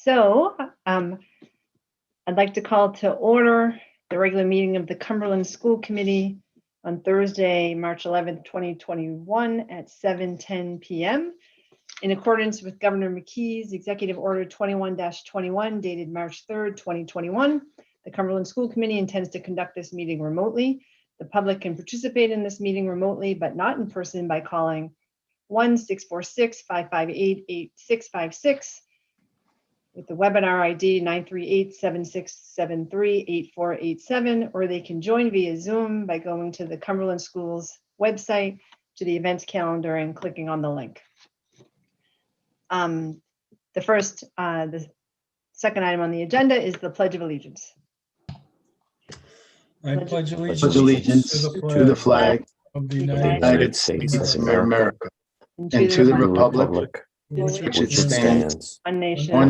So I'd like to call to order the regular meeting of the Cumberland School Committee on Thursday, March 11th, 2021 at 7:10 p.m. In accordance with Governor McKee's Executive Order 21-21 dated March 3rd, 2021, the Cumberland School Committee intends to conduct this meeting remotely. The public can participate in this meeting remotely, but not in person by calling 1-646-558-8656 with the webinar ID 938-7673-8487, or they can join via Zoom by going to the Cumberland Schools website to the events calendar and clicking on the link. The second item on the agenda is the Pledge of Allegiance. I pledge allegiance to the flag of the United States of America and to the republic which it stands, one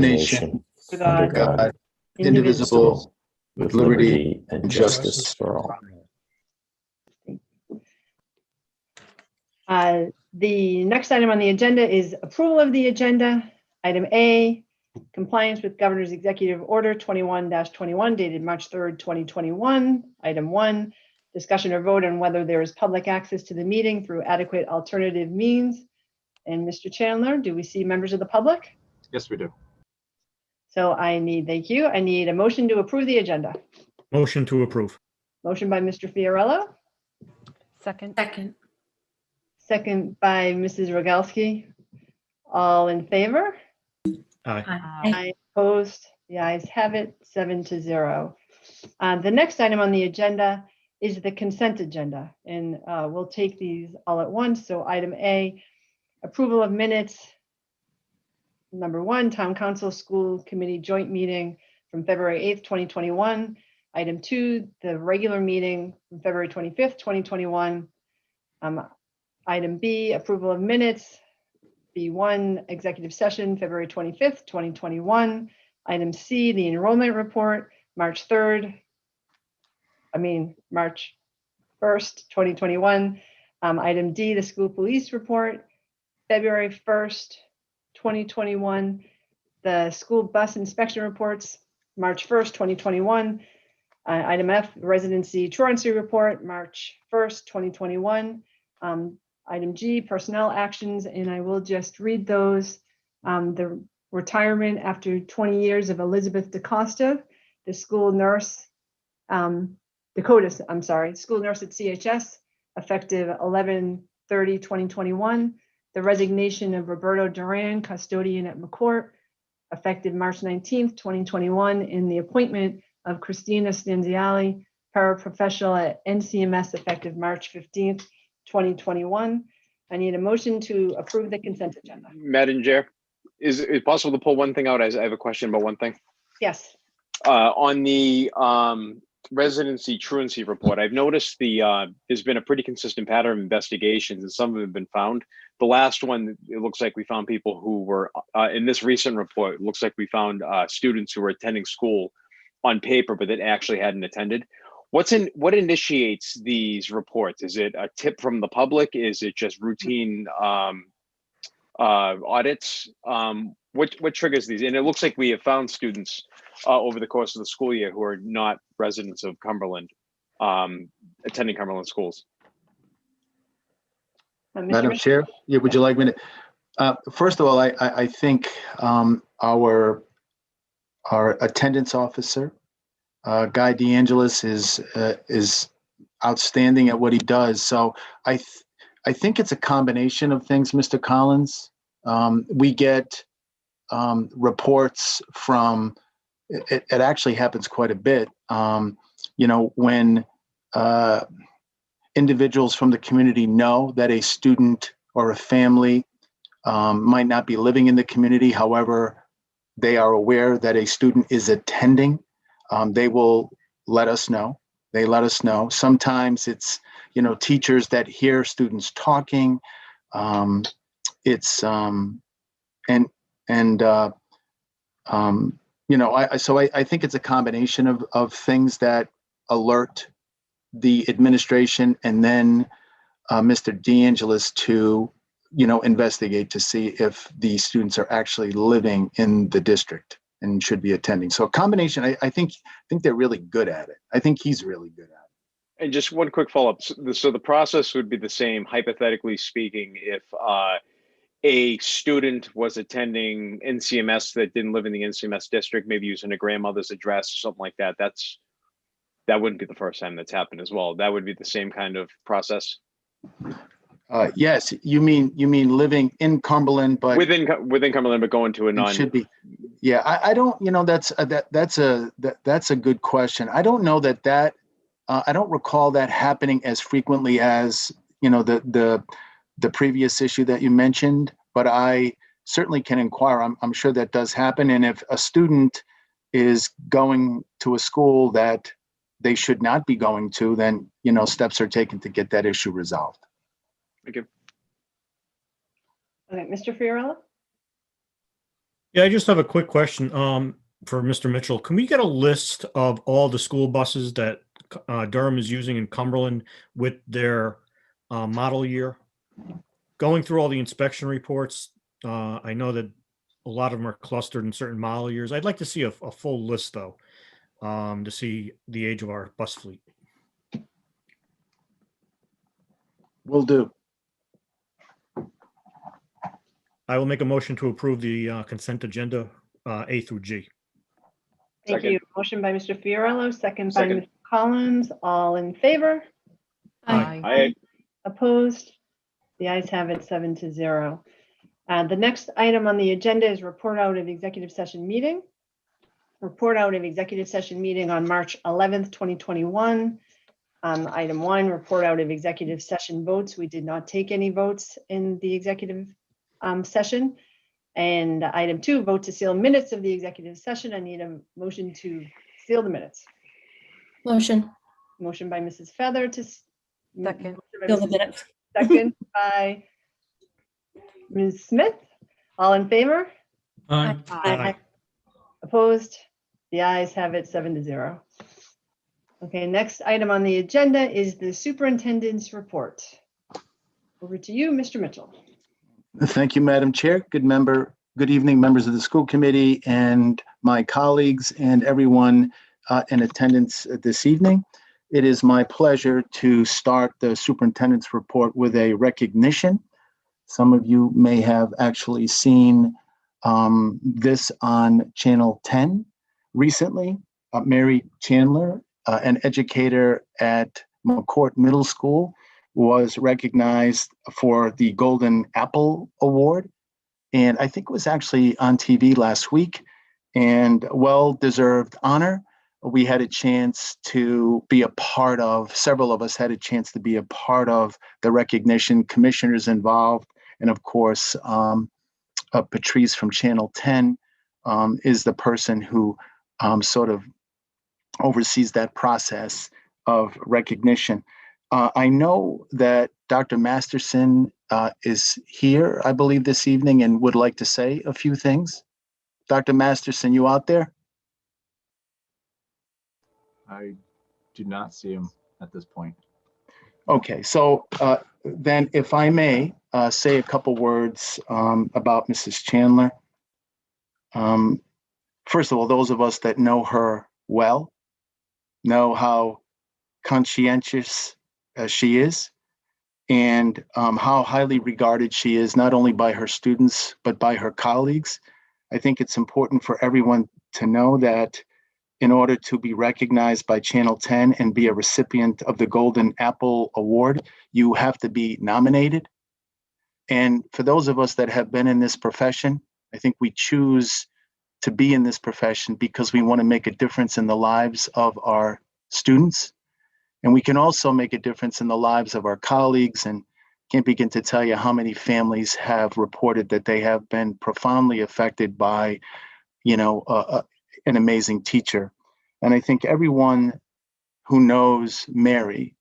nation, under God, indivisible, with liberty and justice for all. The next item on the agenda is approval of the agenda. Item A, compliance with Governor's Executive Order 21-21 dated March 3rd, 2021. Item 1, discussion or vote on whether there is public access to the meeting through adequate alternative means. And Mr. Chandler, do we see members of the public? Yes, we do. So thank you. I need a motion to approve the agenda. Motion to approve. Motion by Mr. Fiorello. Second. Second by Mrs. Rogalski. All in favor? Aye. Aye. Opposed? The ayes have it, 7-0. The next item on the agenda is the consent agenda, and we'll take these all at once. So item A, approval of minutes. Number 1, Town Council School Committee Joint Meeting from February 8th, 2021. Item 2, the regular meeting from February 25th, 2021. Item B, approval of minutes. B1, executive session, February 25th, 2021. Item C, the enrollment report, March 1st, 2021. Item D, the school police report, February 1st, 2021. The school bus inspection reports, March 1st, 2021. Item F, residency truancy report, March 1st, 2021. Item G, personnel actions, and I will just read those. The retirement after 20 years of Elizabeth DaCosta, the school nurse, school nurse at CHS, effective 11/30/2021. The resignation of Roberto Duran, custodian at McCourt, effective March 19th, 2021, and the appointment of Christina Stanziali, paraprofessional at NCMS, effective March 15th, 2021. I need a motion to approve the consent agenda. Madam Chair, is it possible to pull one thing out? I have a question about one thing. Yes. On the residency truancy report, I've noticed there's been a pretty consistent pattern of investigations, and some of them have been found. The last one, it looks like we found people who were, in this recent report, it looks like we found students who were attending school on paper, but that actually hadn't attended. What initiates these reports? Is it a tip from the public? Is it just routine audits? What triggers these? And it looks like we have found students over the course of the school year who are not residents of Cumberland, attending Cumberland schools. Madam Chair, yeah, would you like me to? First of all, I think our attendance officer, Guy DeAngelis, is outstanding at what he does. So I think it's a combination of things, Mr. Collins. We get reports from, it actually happens quite a bit, when individuals from the community know that a student or a family might not be living in the community. However, they are aware that a student is attending. They will let us know. They let us know. Sometimes it's, teachers that hear students talking. So I think it's a combination of things that alert the administration and then Mr. DeAngelis to, investigate to see if the students are actually living in the district. and should be attending. So a combination, I think they're really good at it. I think he's really good at it. And just one quick follow-up. So the process would be the same, hypothetically speaking, if a student was attending NCMS that didn't live in the NCMS district, maybe using a grandmother's address or something like that. That wouldn't be the first time that's happened as well. That would be the same kind of process. Yes, you mean living in Cumberland, but within Cumberland, but going to a non. It should be. Yeah, I don't. That's a good question. I don't know that. I don't recall that happening as frequently as the previous issue that you mentioned, but I certainly can inquire. I'm sure that does happen. And if a student is going to a school that they should not be going to, then steps are taken to get that issue resolved. Thank you. Okay, Mr. Fiorello? Yeah, I just have a quick question for Mr. Mitchell. Can we get a list of all the school buses that Durham is using in Cumberland with their model year? Going through all the inspection reports, I know that a lot of them are clustered in certain model years. I'd like to see a full list, though, to see the age of our bus fleet. Will do. I will make a motion to approve the consent agenda A through G. Thank Second. you. Motion by Mr. Fiorello, second by Second. Ms. Collins. All in favor? Aye. Opposed? The ayes have it 7-0. The next item on the agenda is report out of executive session meeting. Report out of executive session meeting on March 11th, 2021. Item 1, report out of executive session votes. We did not take any votes in the executive session. And item 2, vote to seal minutes of the executive session. I need a motion to seal the minutes. Motion. Motion by Mrs. Feather to Second. Seal the minutes. second by Ms. Smith. All in favor? Aye. Opposed? The ayes have it 7-0. Okay, next item on the agenda is the superintendent's report. Over to you, Mr. Mitchell. Thank you, Madam Chair. Good evening, members of the school committee and my colleagues and everyone in attendance this evening. It is my pleasure to start the superintendent's report with a recognition. Some of you may have actually seen this on Channel 10 recently. Mary Chandler, an educator at McCourt Middle School, was recognized for the Golden Apple Award. And I think it was actually on TV last week, and well-deserved honor. We had a chance to be a part of, several of us had a chance to be a part of the recognition, commissioners involved, and of course, Patrice from Channel 10 is the person who sort of oversees that process of recognition. I know that Dr. Masterson is here, I believe, this evening and would like to say a few things. Dr. Masterson, you out there? I do not see him at this point. Okay, so then if I may say a couple words about Mrs. Chandler. First of all, those of us that know her well know how conscientious she is and how highly regarded she is, not only by her students, but by her colleagues. I think it's important for everyone to know that in order to be recognized by Channel 10 and be a recipient of the Golden Apple Award, you have to be nominated. And for those of us that have been in this profession, I think we choose to be in this profession because we want to make a difference in the lives of our students. And we can also make a difference in the lives of our colleagues, and can't begin to tell you how many families have reported that they have been profoundly affected by, an amazing teacher. And I think everyone who knows Mary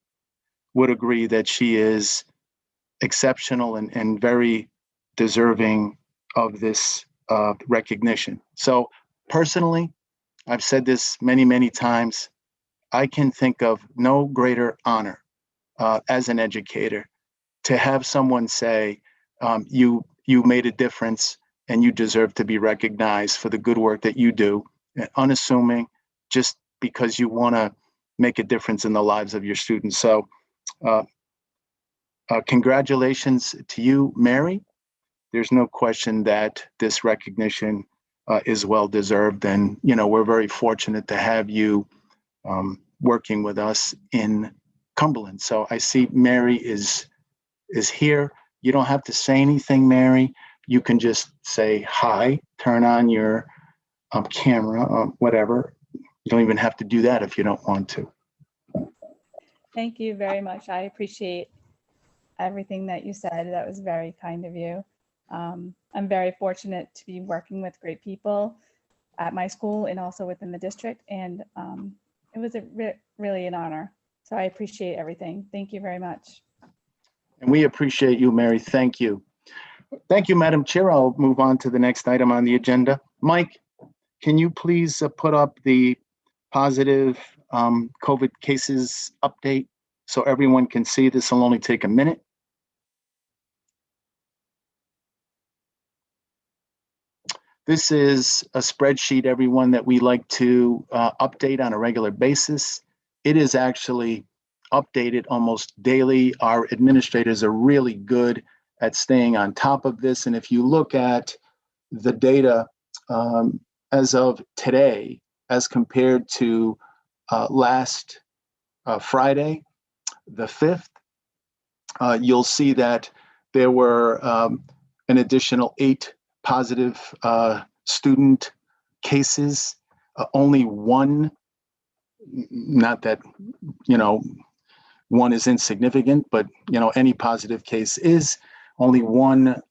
would agree that she is exceptional and very deserving of this recognition. So personally, I've said this many, many times, I can think of no greater honor as an educator to have someone say, you made a difference and you deserve to be recognized for the good work that you do, unassuming, just because you want to make a difference in the lives of your students. So congratulations to you, Mary. There's no question that this recognition is well deserved, and we're very fortunate to have you working with us in Cumberland. So I see Mary is here. You don't have to say anything, Mary. You can just say hi, turn on your camera, whatever. You don't even have to do that if you don't want to. Thank you very much. I appreciate everything that you said. That was very kind of you. I'm very fortunate to be working with great people at my school and also within the district. And it was really an honor. So I appreciate everything. Thank you very much. And we appreciate you, Mary. Thank you. Thank you, Madam Chair. I'll move on to the next item on the agenda. Mike, can you please put up the positive COVID cases update so everyone can see? This will only take a minute. This is a spreadsheet, everyone, that we like to update on a regular basis. It is actually updated almost daily. Our administrators are really good at staying on top of this. And if you look at the data as of today, as compared to last Friday, the 5th, you'll see that there were an additional 8 positive student cases. Only one, not that, one is insignificant, but, any positive case is only one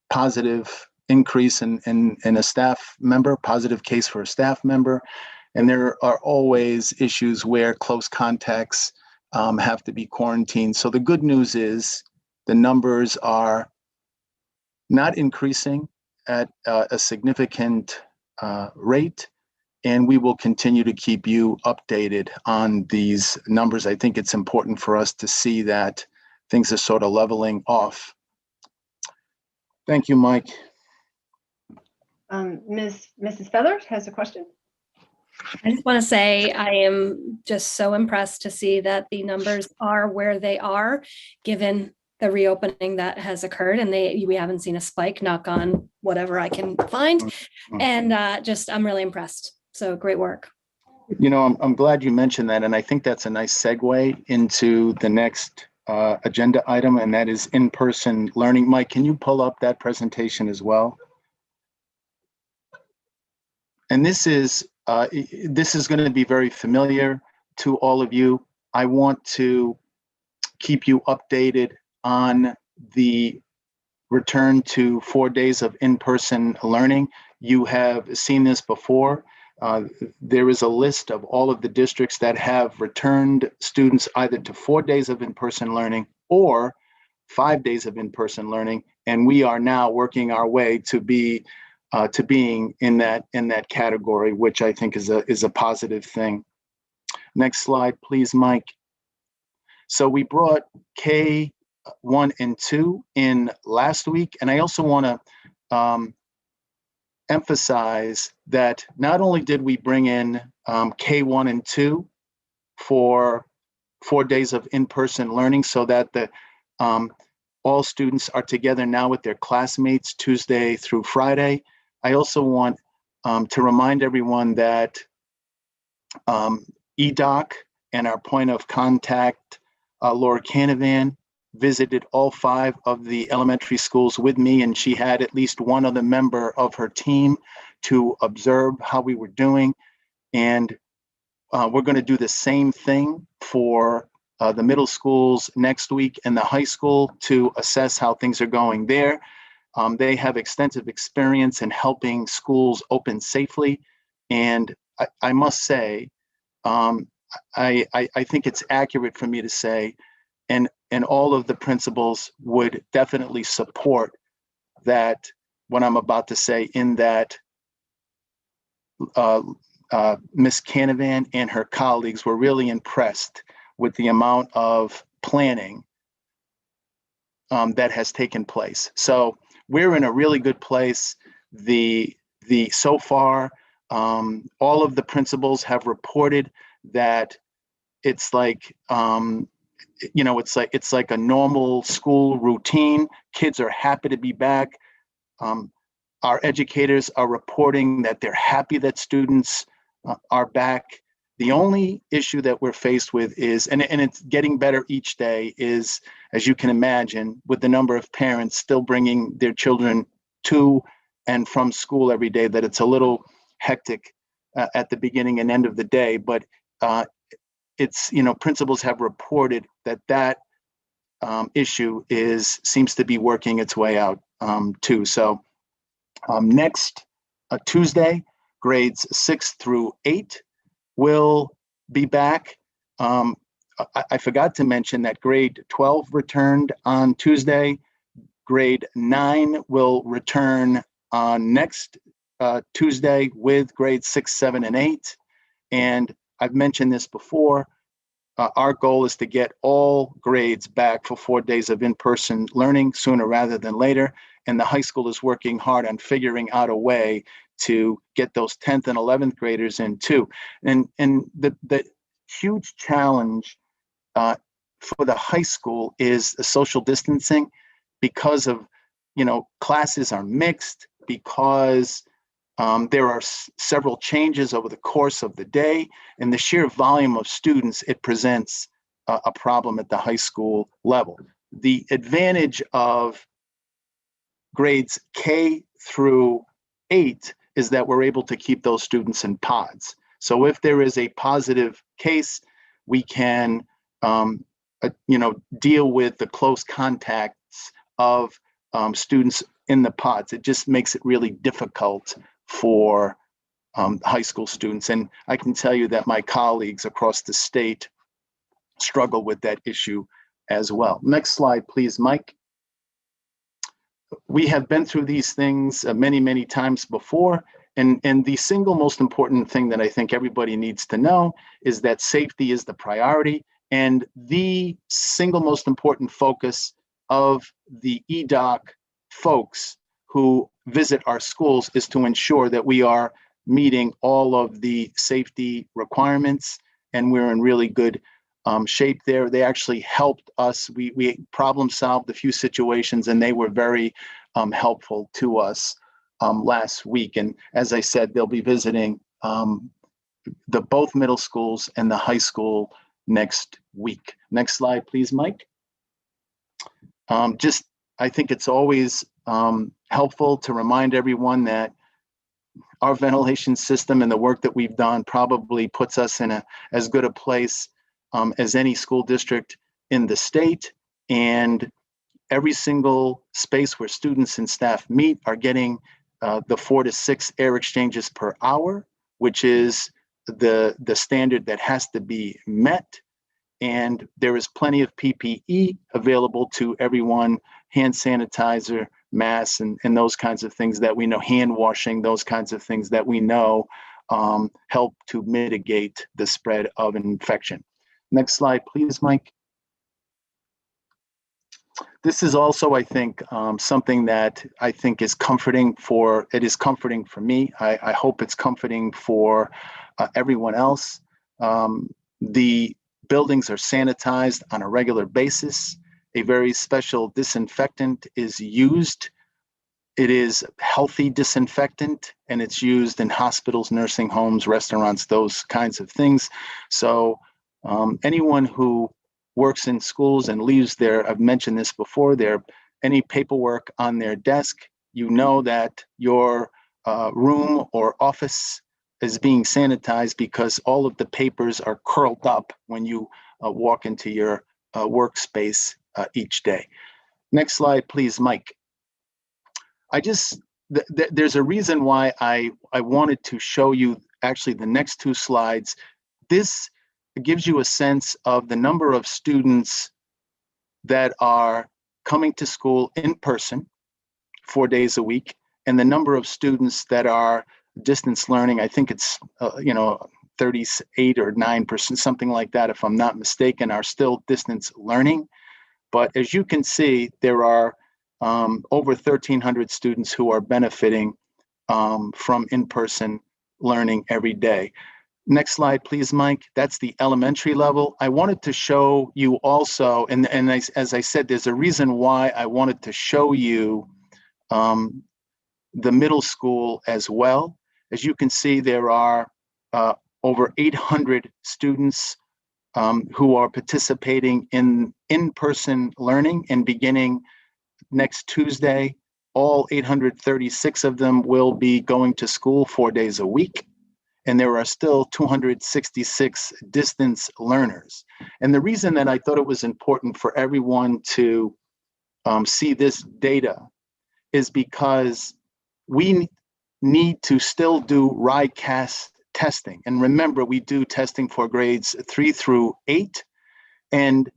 positive increase in a staff member, positive case for a staff member. And there are always issues where close contacts have to be quarantined. So the good news is the numbers are not increasing at a significant rate, and we will continue to keep you updated on these numbers. I think it's important for us to see that things are sort of leveling off. Thank you, Mike. Mrs. Feather has a question. I just want to say I am just so impressed to see that the numbers are where they are, given the reopening that has occurred, and we haven't seen a spike, knock on whatever I can find. And I'm really impressed. So great work. I'm glad you mentioned that. And I think that's a nice segue into the next agenda item, and that is in-person learning. Mike, can you pull up that presentation as well? And this is going to be very familiar to all of you. I want to keep you updated on the return to 4 days of in-person learning. You have seen this before. There is a list of all of the districts that have returned students either to 4 days of in-person learning or 5 days of in-person learning, and we are now working our way to being in that category, which I think is a positive thing. Next slide, please, Mike. So we brought K1 and 2 in last week, and I also want to emphasize that not only did we bring in K1 and 2 for 4 days of in-person learning so that all students are together now with their classmates Tuesday through Friday. I also want to remind everyone that EDOC and our point of contact, Laura Canavan, visited all 5 of the elementary schools with me, and she had at least one other member of her team to observe how we were doing. And we're going to do the same thing for the middle schools next week and the high school to assess how things are going there. They have extensive experience in helping schools open safely. And I must say, I think it's accurate for me to say, and all of the principals would definitely support that, what I'm about to say, in that Ms. Canavan and her colleagues were really impressed with the amount of planning that has taken place. So we're in a really good place. So far, all of the principals have reported that it's like, it's like a normal school routine. Kids are happy to be back. Our educators are reporting that they're happy that students are back. The only issue that we're faced with is, and it's getting better each day, is, as you can imagine, with the number of parents still bringing their children to and from school every day, that it's a little hectic at the beginning and end of the day. But it's, principals have reported that issue seems to be working its way out too. So next Tuesday, grades 6 through 8 will be back. I forgot to mention that grade 12 returned on Tuesday. Grade 9 will return on next Tuesday with grades 6, 7, and 8. And I've mentioned this before. Our goal is to get all grades back for 4 days of in-person learning sooner rather than later. And the high school is working hard on figuring out a way to get those 10th and 11th graders in too. And the huge challenge for the high school is the social distancing, because of, classes are mixed, because there are several changes over the course of the day, and the sheer volume of students, it presents a problem at the high school level. The advantage of grades K through 8 is that we're able to keep those students in pods. So if there is a positive case, we can, deal with the close contacts of students in the pods. It just makes it really difficult for high school students. And I can tell you that my colleagues across the state struggle with that issue as well. Next slide, please, Mike. We have been through these things many, many times before. And the single most important thing that I think everybody needs to know is that safety is the priority. And the single most important focus of the EDOC folks who visit our schools is to ensure that we are meeting all of the safety requirements, and we're in really good shape there. They actually helped us. We problem solved a few situations, and they were very helpful to us last week. And as I said, they'll be visiting the both middle schools and the high school next week. Next slide, please, Mike. I think it's always helpful to remind everyone that our ventilation system and the work that we've done probably puts us in as good a place as any school district in the state. And every single space where students and staff meet are getting the 4 to 6 air exchanges per hour, which is the standard that has to be met. And there is plenty of PPE available to everyone: hand sanitizer, masks, and those kinds of things that we know, hand washing, those kinds of things that we know help to mitigate the spread of an infection. Next slide, please, Mike. This is also, I think, something that I think is comforting for me. I hope it's comforting for everyone else. The buildings are sanitized on a regular basis. A very special disinfectant is used. It is healthy disinfectant, and it's used in hospitals, nursing homes, restaurants, those kinds of things. So anyone who works in schools and leaves I've mentioned this before, any paperwork on their desk, you know that your room or office is being sanitized, because all of the papers are curled up when you walk into your workspace each day. Next slide, please, Mike. There's a reason why I wanted to show you actually the next 2 slides. This gives you a sense of the number of students that are coming to school in person 4 days a week, and the number of students that are distance learning. I think it's 38 or 9%, something like that, if I'm not mistaken, are still distance learning. But as you can see, there are over 1,300 students who are benefiting from in-person learning every day. Next slide, please, Mike. That's the elementary level. I wanted to show you also, and as I said, there's a reason why I wanted to show you the middle school as well. As you can see, there are over 800 students who are participating in in-person learning, and beginning next Tuesday, all 836 of them will be going to school 4 days a week. And there are still 266 distance learners. And the reason that I thought it was important for everyone to see this data is because we need to still do RICAS testing. And remember, we do testing for grades 3 through 8. And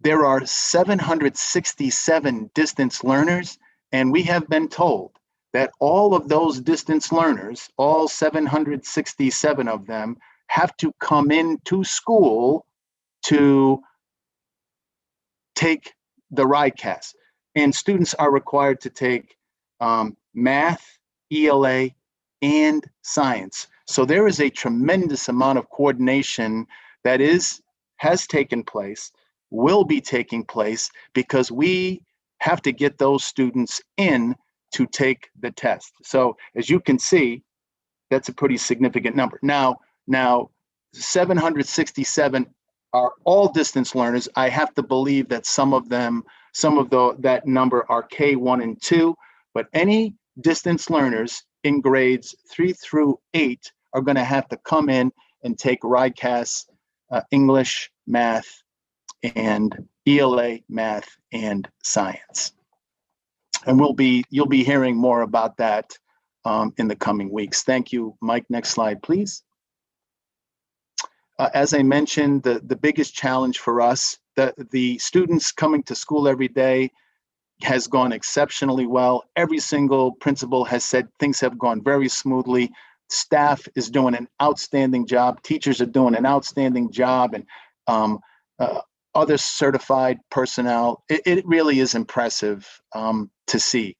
there are 767 distance learners. And we have been told that all of those distance learners, all 767 of them, have to come into school to take the RICAS. And students are required to take math, ELA, and science. So there is a tremendous amount of coordination that has taken place, will be taking place, because we have to get those students in to take the test. So as you can see, that's a pretty significant number. Now 767 are all distance learners. I have to believe that some of that number are K1 and 2, but any distance learners in grades 3 through 8 are going to have to come in and take RICAS, English, math, and ELA, math, and science. And you'll be hearing more about that in the coming weeks. Thank you, Mike. Next slide, please. As I mentioned, the biggest challenge for us, the students coming to school every day has gone exceptionally well. Every single principal has said things have gone very smoothly. Staff is doing an outstanding job. Teachers are doing an outstanding job, and other certified personnel. It really is impressive to see.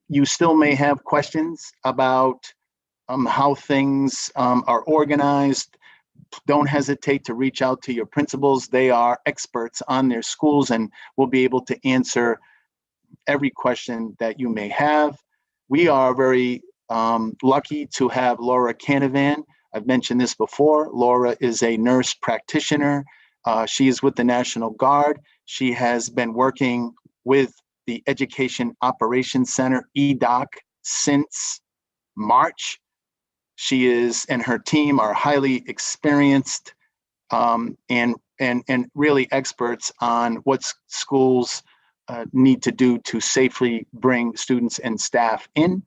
You still may have questions about how things are organized. Don't hesitate to reach out to your principals. They are experts on their schools and will be able to answer every question that you may have. We are very lucky to have Laura Canavan. I've mentioned this before. Laura is a nurse practitioner. She is with the National Guard. She has been working with the Education Operations Center, EDOC, since March. She and her team are highly experienced and really experts on what schools need to do to safely bring students and staff in.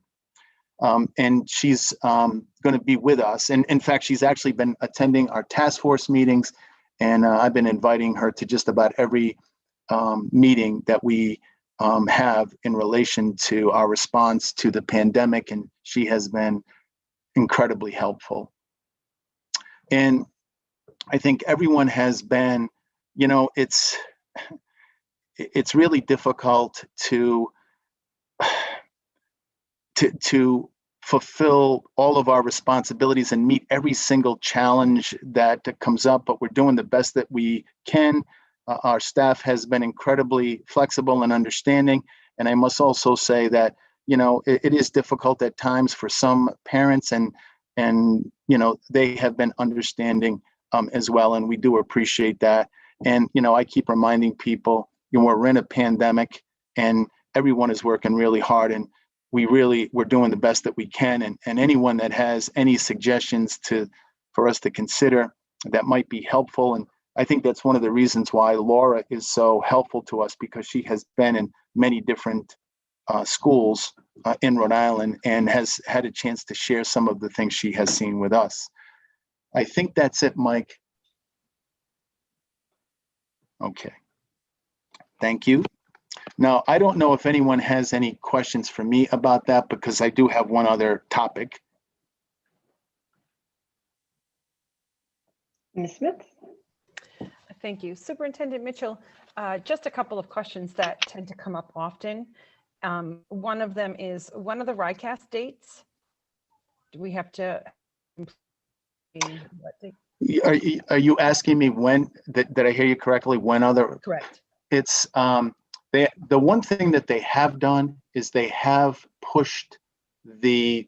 And she's going to be with us. And in fact, she's actually been attending our task force meetings, and I've been inviting her to just about every meeting that we have in relation to our response to the pandemic, and she has been incredibly helpful. And I think everyone has been, it's really difficult to fulfill all of our responsibilities and meet every single challenge that comes up, but we're doing the best that we can. Our staff has been incredibly flexible and understanding. And I must also say that, it is difficult at times for some parents, and they have been understanding as well. And we do appreciate that. And, I keep reminding people, we're in a pandemic and everyone is working really hard, and we're doing the best that we can. And anyone that has any suggestions for us to consider that might be helpful. And I think that's one of the reasons why Laura is so helpful to us, because she has been in many different schools in Rhode Island and has had a chance to share some of the things she has seen with us. I think that's it, Mike. Okay. Thank you. Now, I don't know if anyone has any questions for me about that, because I do have one other topic. Ms. Smith? Thank you. Superintendent Mitchell, Just a couple of questions that tend to come up often. One of them is, when are the RICAS dates? Do we have to? What date? Are you asking me when, did I hear you correctly? When other, Correct. it's, the one thing that they have done is they have pushed the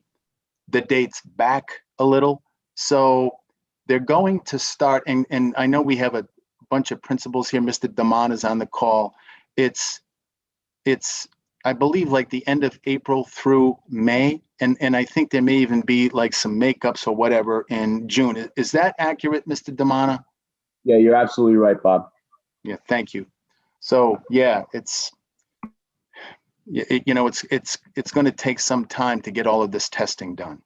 dates back a little. So they're going to start, and I know we have a bunch of principals here. Mr. Damon is on the call. It's, I believe, like the end of April through May. And I think there may even be like some makeups or whatever in June. Is that accurate, Mr. Damana? Yeah, you're absolutely right, Bob. Yeah, thank you. So yeah, it's going to take some time to get all of this testing done.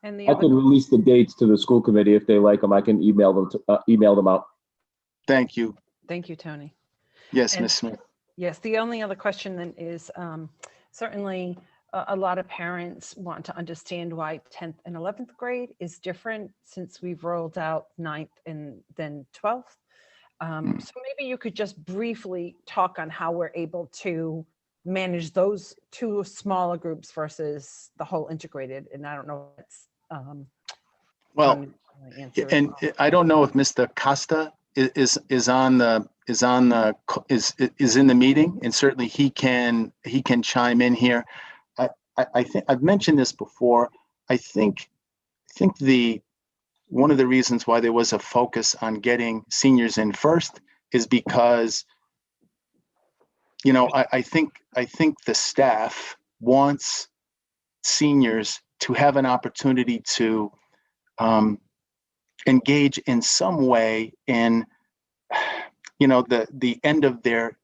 And the I other, can release the dates to the school committee if they like them. I can email them out. Thank you. thank you, Tony. Yes, And- Ms. Smith. Yes, the only other question then is, certainly a lot of parents want to understand why 10th and 11th grade is different since we've rolled out 9th and then 12th. So maybe you could just briefly talk on how we're able to manage those two smaller groups versus the whole integrated. And I don't know if it's Well, Tony can answer as and well. I don't know if Mr. Costa is in the meeting, and certainly he can chime in here. I think I've mentioned this before. I think one of the reasons why there was a focus on getting seniors in first is because, I think the staff wants seniors to have an opportunity to engage in some way in, the end of their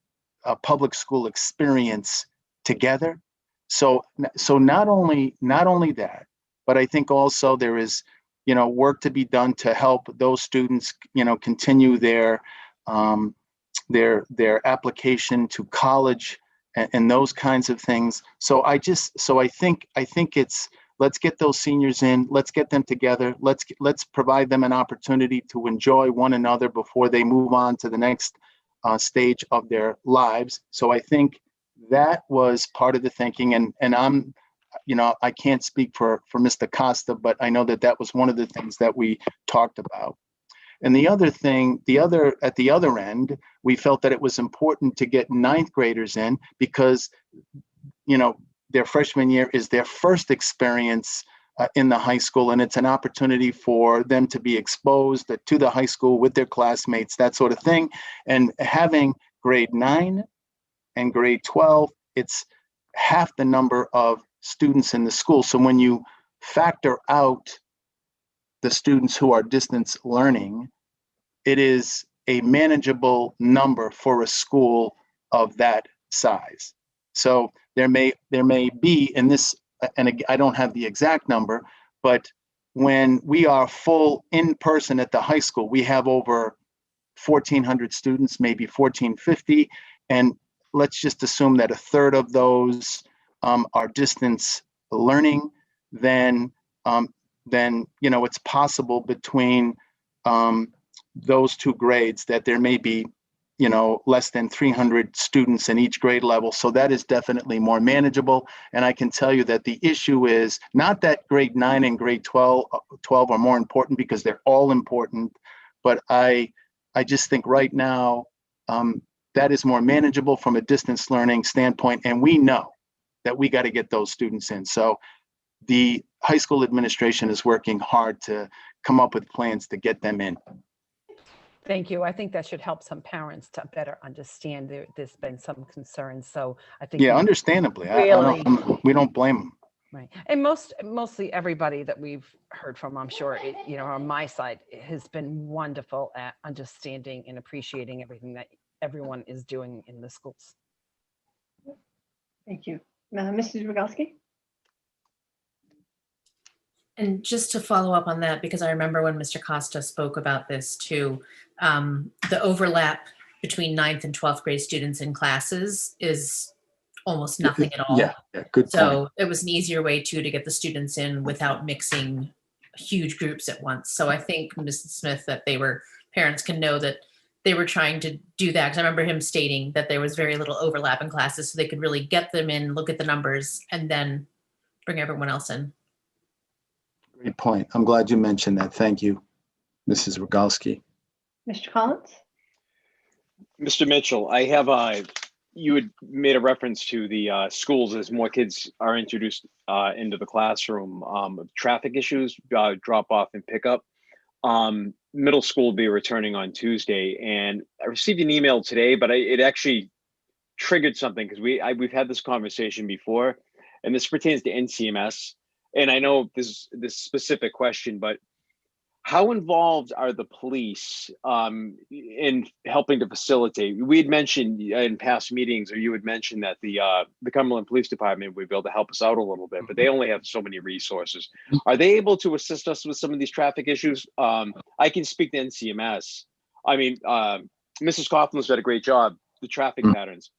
public school experience together. So not only that, but I think also there is, work to be done to help those students, continue their application to college and those kinds of things. So I think it's, let's get those seniors in, let's get them together, let's provide them an opportunity to enjoy one another before they move on to the next stage of their lives. So I think that was part of the thinking, and I'm, I can't speak for Mr. Costa, but I know that was one of the things that we talked about. And the other thing, at the other end, we felt that it was important to get 9th graders in because, their freshman year is their first experience in the high school, and it's an opportunity for them to be exposed to the high school with their classmates, that sort of thing. And having grade 9 and grade 12, it's half the number of students in the school. So when you factor out the students who are distance learning, it is a manageable number for a school of that size. So there may be in this, and I don't have the exact number, but when we are full in person at the high school, we have over 1,400 students, maybe 1,450, and let's just assume that a third of those are distance learning. Then it's possible between those two grades that there may be less than 300 students in each grade level. So that is definitely more manageable. And I can tell you that the issue is not that grade 9 and grade 12 are more important, because they're all important. But I just think right now that is more manageable from a distance learning standpoint. And we know that we got to get those students in. So the high school administration is working hard to come up with plans to get them in. Thank you. I think that should help some parents to better understand. There's been some concerns, so I think. Yeah, understandably. Really? We don't blame them. Right. And mostly everybody that we've heard from, I'm sure, on my side, has been wonderful at understanding and appreciating everything that everyone is doing in the schools. Thank you. Mrs. Rogalski? And just to follow up on that, because I remember when Mr. Costa spoke about this too, the overlap between 9th and 12th grade students in classes is almost nothing at all. Yeah, good point. So it was an easier way too to get the students in without mixing huge groups at once. So I think, Mrs. Smith, that parents can know that they were trying to do that. Because I remember him stating that there was very little overlap in classes, so they could really get them in, look at the numbers, and then bring everyone else in. Great point. I'm glad you mentioned that. Thank you, Mrs. Rogalski. Mr. Collins? Mr. Mitchell, I have you had made a reference to the schools as more kids are introduced into the classroom. Traffic issues, drop off and pickup. Middle school will be returning on Tuesday, and I received an email today, but it actually triggered something because we've had this conversation before, and this pertains to NCMS. And I know this specific question, but how involved are the police in helping to facilitate? We had mentioned in past meetings, or you had mentioned that the Cumberland Police Department would be able to help us out a little bit, but they only have so many resources. Are they able to assist us with some of these traffic issues? I can speak to NCMS. I mean, Mrs. Coughlin's done a great job, the traffic patterns.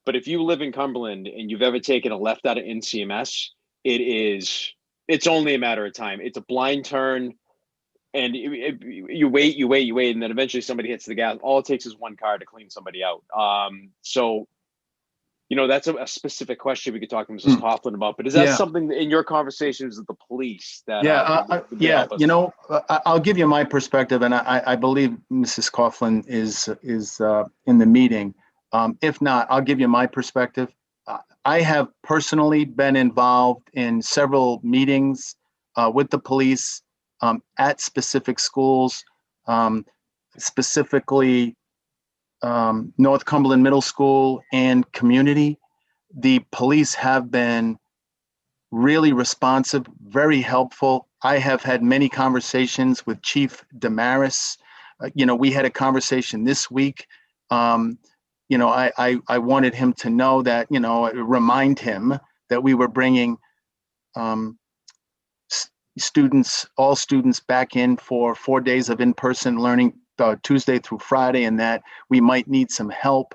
But if you live in Cumberland and you've ever taken a left out of NCMS, it's only a matter of time. It's a blind turn. And you wait, and then eventually somebody hits the gas. All it takes is one car to clean somebody out. So, that's a specific question we could talk to Mrs. Coughlin about. But is that something in your conversations with the police that? I'll give you my perspective, and I believe Mrs. Coughlin is in the meeting. If not, I'll give you my perspective. I have personally been involved in several meetings with the police. At specific schools, specifically North Cumberland Middle School and community. The police have been really responsive, very helpful. I have had many conversations with Chief Damaris. We had a conversation this week. I wanted him to know that, remind him that we were bringing all students back in for 4 days of in-person learning, Tuesday through Friday, and that we might need some help.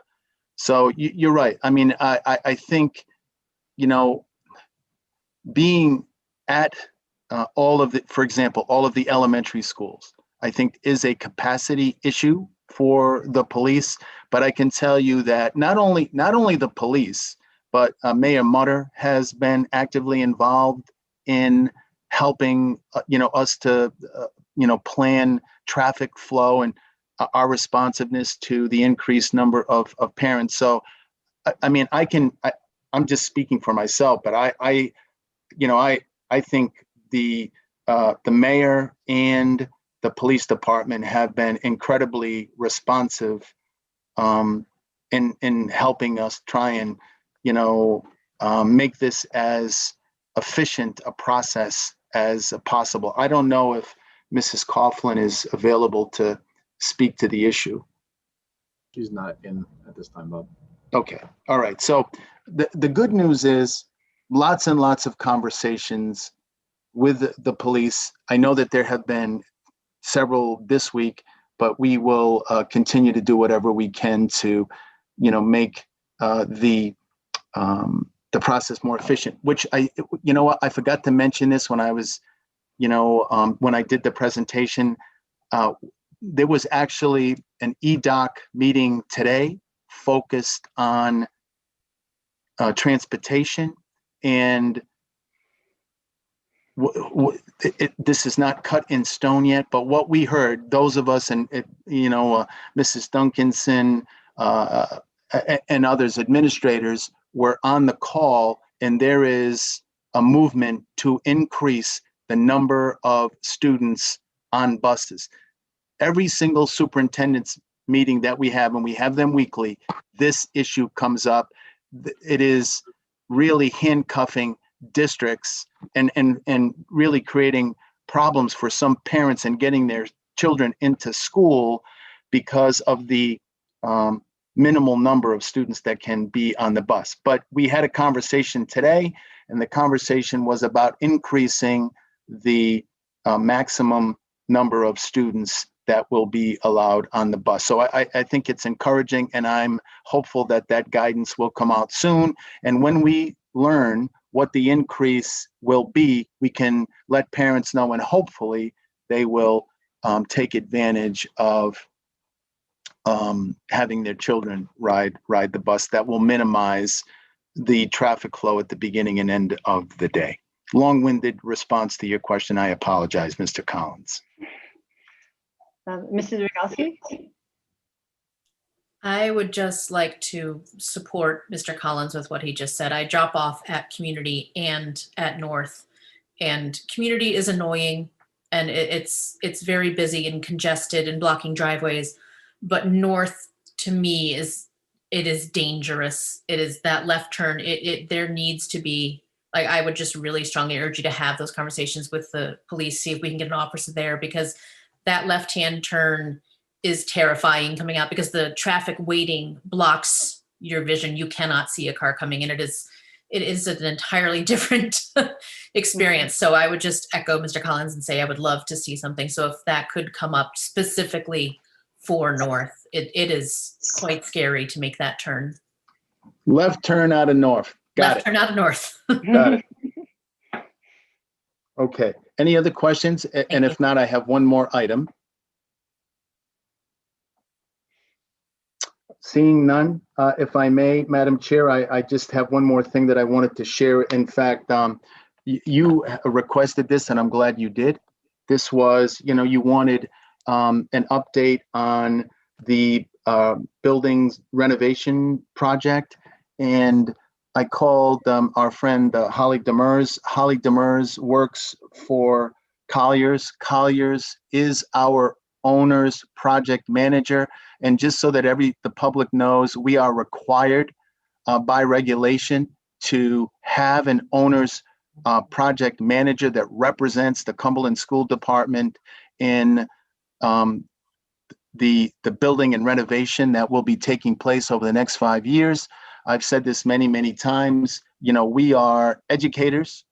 So you're right. I mean, I think, being at for example, all of the elementary schools, I think is a capacity issue for the police. But I can tell you that not only the police, but Mayor Mutter has been actively involved in helping, us to, plan traffic flow and our responsiveness to the increased number of parents. So, I'm just speaking for myself, but I think the mayor and the police department have been incredibly responsive in helping us try and, make this as efficient a process as possible. I don't know if Mrs. Coughlin is available to speak to the issue. She's not in at this time, Bob. Okay. All right. So the good news is lots and lots of conversations with the police. I know that there have been several this week, but we will continue to do whatever we can to, make the process more efficient, which I forgot to mention this when I was, when I did the presentation. There was actually an EDOC meeting today focused on transportation, and this is not cut in stone yet, but what we heard, those of us and, Mrs. Duncanson and others, administrators, were on the call, and there is a movement to increase the number of students on buses. Every single superintendent's meeting that we have, and we have them weekly, this issue comes up. It is really handcuffing districts and really creating problems for some parents and getting their children into school because of the minimal number of students that can be on the bus. But we had a conversation today, and the conversation was about increasing the maximum number of students that will be allowed on the bus. So I think it's encouraging, and I'm hopeful that that guidance will come out soon. And when we learn what the increase will be, we can let parents know, and hopefully they will take advantage of having their children ride the bus. That will minimize the traffic flow at the beginning and end of the day. Long-winded response to your question. I apologize, Mr. Collins. Mrs. Rogalski? I would just like to support Mr. Collins with what he just said. I drop off at Community and at North, and Community is annoying, and it's very busy and congested and blocking driveways. But North, to me, is dangerous. It is that left turn. There needs to be, like, I would just really strongly urge you to have those conversations with the police, see if we can get an officer there, because that left-hand turn is terrifying coming out, because the traffic waiting blocks your vision. You cannot see a car coming in. It is an entirely different experience. So I would just echo Mr. Collins and say I would love to see something. So if that could come up specifically for North, it is quite scary to make that turn. Left turn out of North. Left turn out of North. Got it. Okay. Any other questions? And if not, I have one more item. Seeing none, if I may, Madam Chair, I just have one more thing that I wanted to share. In fact, you requested this, and I'm glad you did. This was, you wanted an update on the buildings renovation project. And I called our friend Holly Demers. Holly Demers works for Colliers. Colliers is our owner's project manager. And just so that the public knows, we are required by regulation to have an owner's project manager that represents the Cumberland School Department in the building and renovation that will be taking place over the next 5 years. I've said this many, many times. We are educators.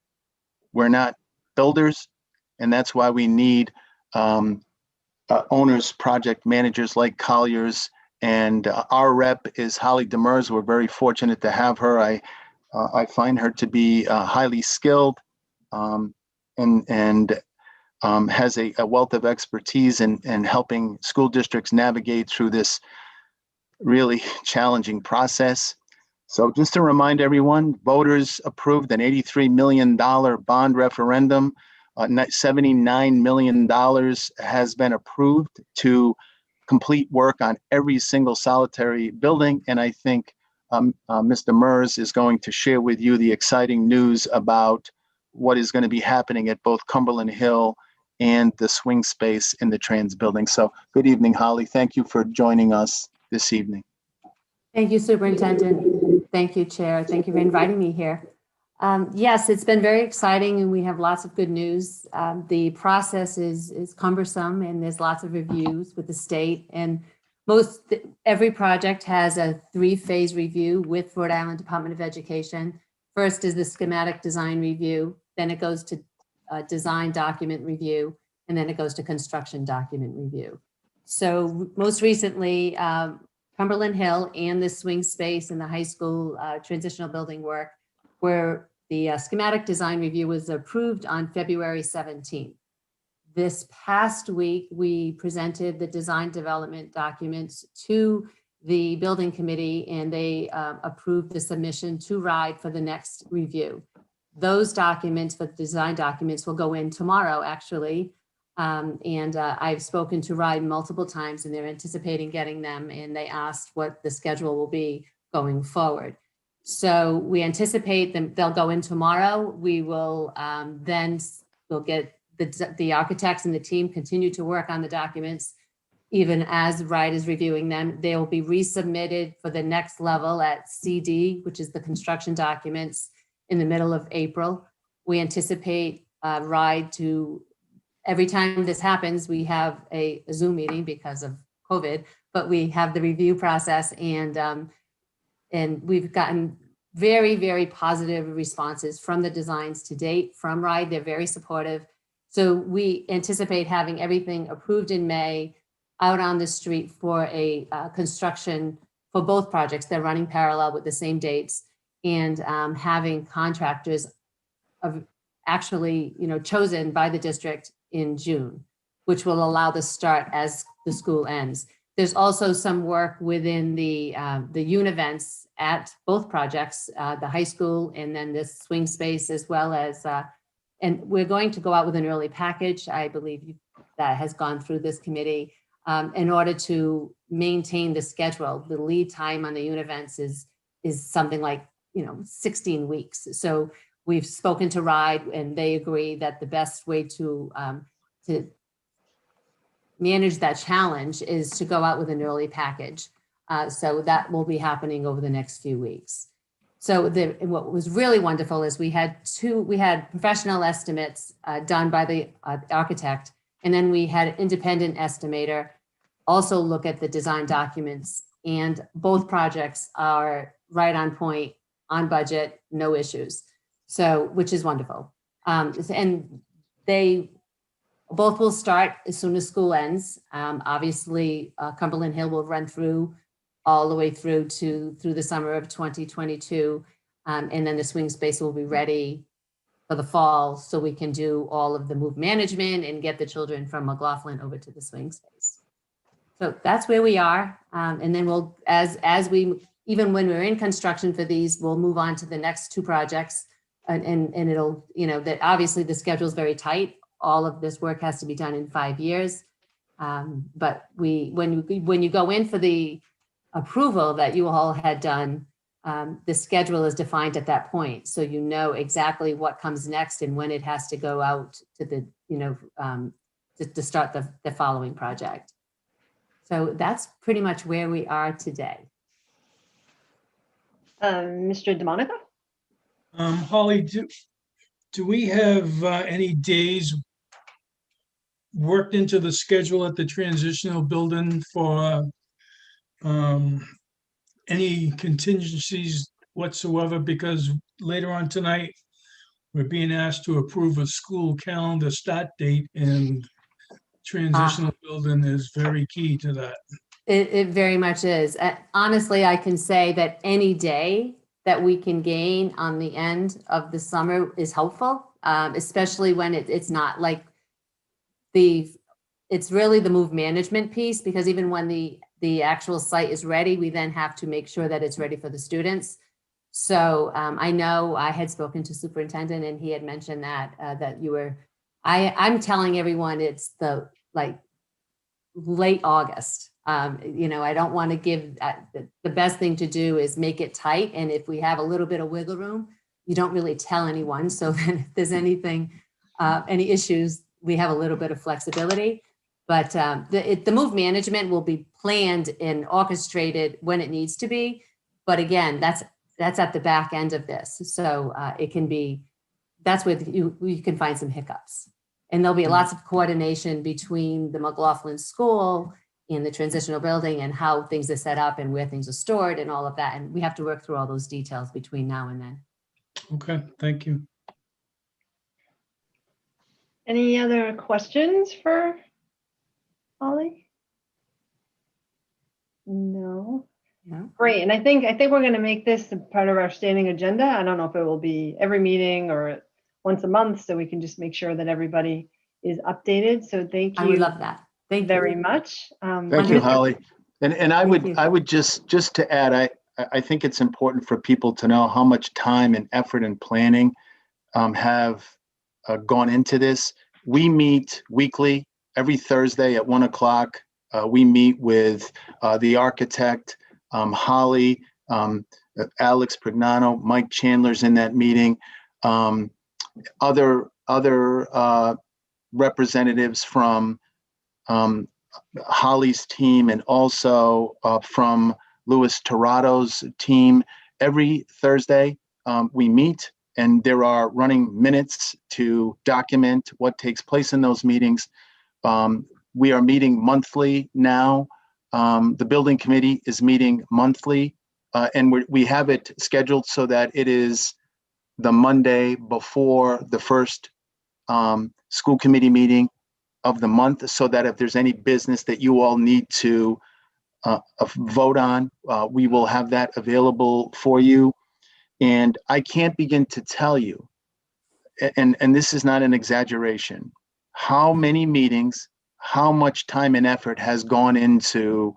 We're not builders. And that's why we need owners, project managers like Colliers, and our rep is Holly Demers. We're very fortunate to have her. I find her to be highly skilled and has a wealth of expertise in helping school districts navigate through this really challenging process. So just to remind everyone, voters approved an $83 million bond referendum. $79 million has been approved to complete work on every single solitary building. And I think Mr. Mers is going to share with you the exciting news about what is going to be happening at both Cumberland Hill and the swing space in the trans building. So good evening, Holly. Thank you for joining us this evening. Thank you, Superintendent. Thank you, Chair. Thank you for inviting me here. Yes, it's been very exciting and we have lots of good news. The process is cumbersome and there's lots of reviews with the state, and every project has a 3-phase review with Rhode Island Department of Education. First is the schematic design review, then it goes to design document review, and then it goes to construction document review. So most recently, Cumberland Hill and the swing space and the high school transitional building work, where the schematic design review was approved on February 17th. This past week, we presented the design development documents to the building committee, and they approved the submission to RIDE for the next review. Those documents, the design documents, will go in tomorrow, actually. I've spoken to RIDE multiple times, and they're anticipating getting them, and they asked what the schedule will be going forward. So we anticipate them, they'll go in tomorrow. We will we'll get the architects and the team continue to work on the documents. Even as RIDE is reviewing them, they will be resubmitted for the next level at CD, which is the construction documents, in the middle of April. We anticipate RIDE to, every time this happens, we have a Zoom meeting because of COVID, but we have the review process, and we've gotten very, very positive responses from the designs to date from RIDE. They're very supportive. So we anticipate having everything approved in May, out on the street for a construction for both projects. They're running parallel with the same dates, and having contractors actually, chosen by the district in June, which will allow the start as the school ends. There's also some work within the univents at both projects, the high school and then this swing space, as well as, and we're going to go out with an early package. I believe that has gone through this committee in order to maintain the schedule. The lead time on the univents is something like, 16 weeks. So we've spoken to RIDE and they agree that the best way to manage that challenge is to go out with an early package. So that will be happening over the next few weeks. So what was really wonderful is we had professional estimates done by the architect, and then we had an independent estimator also look at the design documents, and both projects are right on point, on budget, no issues. So, which is wonderful. And they both will start as soon as school ends. Obviously, Cumberland Hill will run through all the way through the summer of 2022. And then the swing space will be ready for the fall, so we can do all of the move management and get the children from McLaughlin over to the swing space. So that's where we are. And then we'll, even when we're in construction for these, we'll move on to the next two projects. And it'll, that obviously the schedule is very tight. All of this work has to be done in 5 years. But when you go in for the approval that you all had done, the schedule is defined at that point. So you know exactly what comes next and when it has to go out to the, to start the following project. So that's pretty much where we are today. Mr. DeMonica? Holly, do we have any days worked into the schedule at the transitional building for any contingencies whatsoever? Because later on tonight, we're being asked to approve a school calendar start date, and transitional building is very key to that. It very much is. Honestly, I can say that any day that we can gain on the end of the summer is helpful, especially when it's not like it's really the move management piece, because even when the actual site is ready, we then have to make sure that it's ready for the students. So I know I had spoken to superintendent and he had mentioned that you were, I'm telling everyone it's the late August. I don't want to give, the best thing to do is make it tight. And if we have a little bit of wiggle room, you don't really tell anyone. So then if there's anything, any issues, we have a little bit of flexibility. But the move management will be planned and orchestrated when it needs to be. But again, that's at the back end of this. So it can be, that's where you can find some hiccups. And there'll be lots of coordination between the McLaughlin School and the transitional building and how things are set up and where things are stored and all of that. And we have to work through all those details between now and then. Okay, thank you. Any other questions for Holly? No. Great. And I think we're going to make this a part of our standing agenda. I don't know if it will be every meeting or once a month, so we can just make sure that everybody is updated. So thank you. I would love that. Thank you very much. Thank you, Holly. And I would just to add, I think it's important for people to know how much time and effort and planning have gone into this. We meet weekly, every Thursday at 1 o'clock. We meet with the architect, Holly, Alex Prignano, Mike Chandler's in that meeting, other representatives from Holly's team and also from Louis Torado's team. Every Thursday we meet, and there are running minutes to document what takes place in those meetings. We are meeting monthly now. The building committee is meeting monthly, and we have it scheduled so that it is the Monday before the first school committee meeting of the month, so that if there's any business that you all need to vote on, we will have that available for you. And I can't begin to tell you, and this is not an exaggeration, how many meetings, how much time and effort has gone into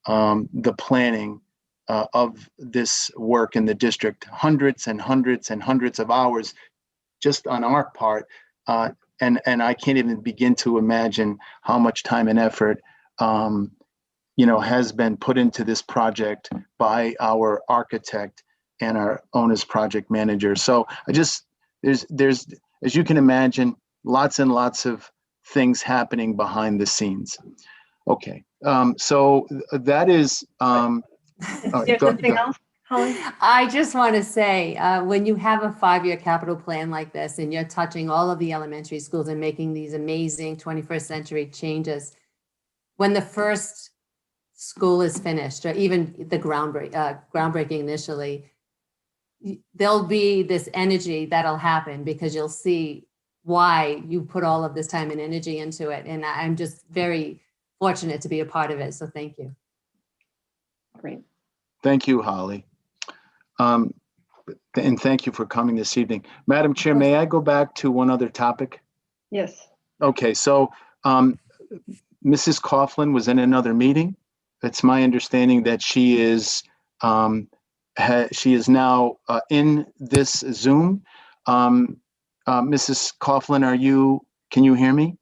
the planning of this work in the district, hundreds and hundreds and hundreds of hours just on our part. And I can't even begin to imagine how much time and effort has been put into this project by our architect and our owner's project manager. So there's, as you can imagine, lots and lots of things happening behind the scenes. Okay, so that is. You have something else, Holly? I just want to say, when you have a 5-year capital plan like this and you're touching all of the elementary schools and making these amazing 21st century changes, when the first school is finished, or even the groundbreaking initially, there'll be this energy that'll happen because you'll see why you put all of this time and energy into it. And I'm just very fortunate to be a part of it. So thank you. Great. Thank you, Holly. And thank you for coming this evening. Madam Chair, may I go back to one other topic? Yes. Okay, so Mrs. Coughlin was in another meeting. It's my understanding that she is now in this Zoom. Mrs. Coughlin, can you hear me?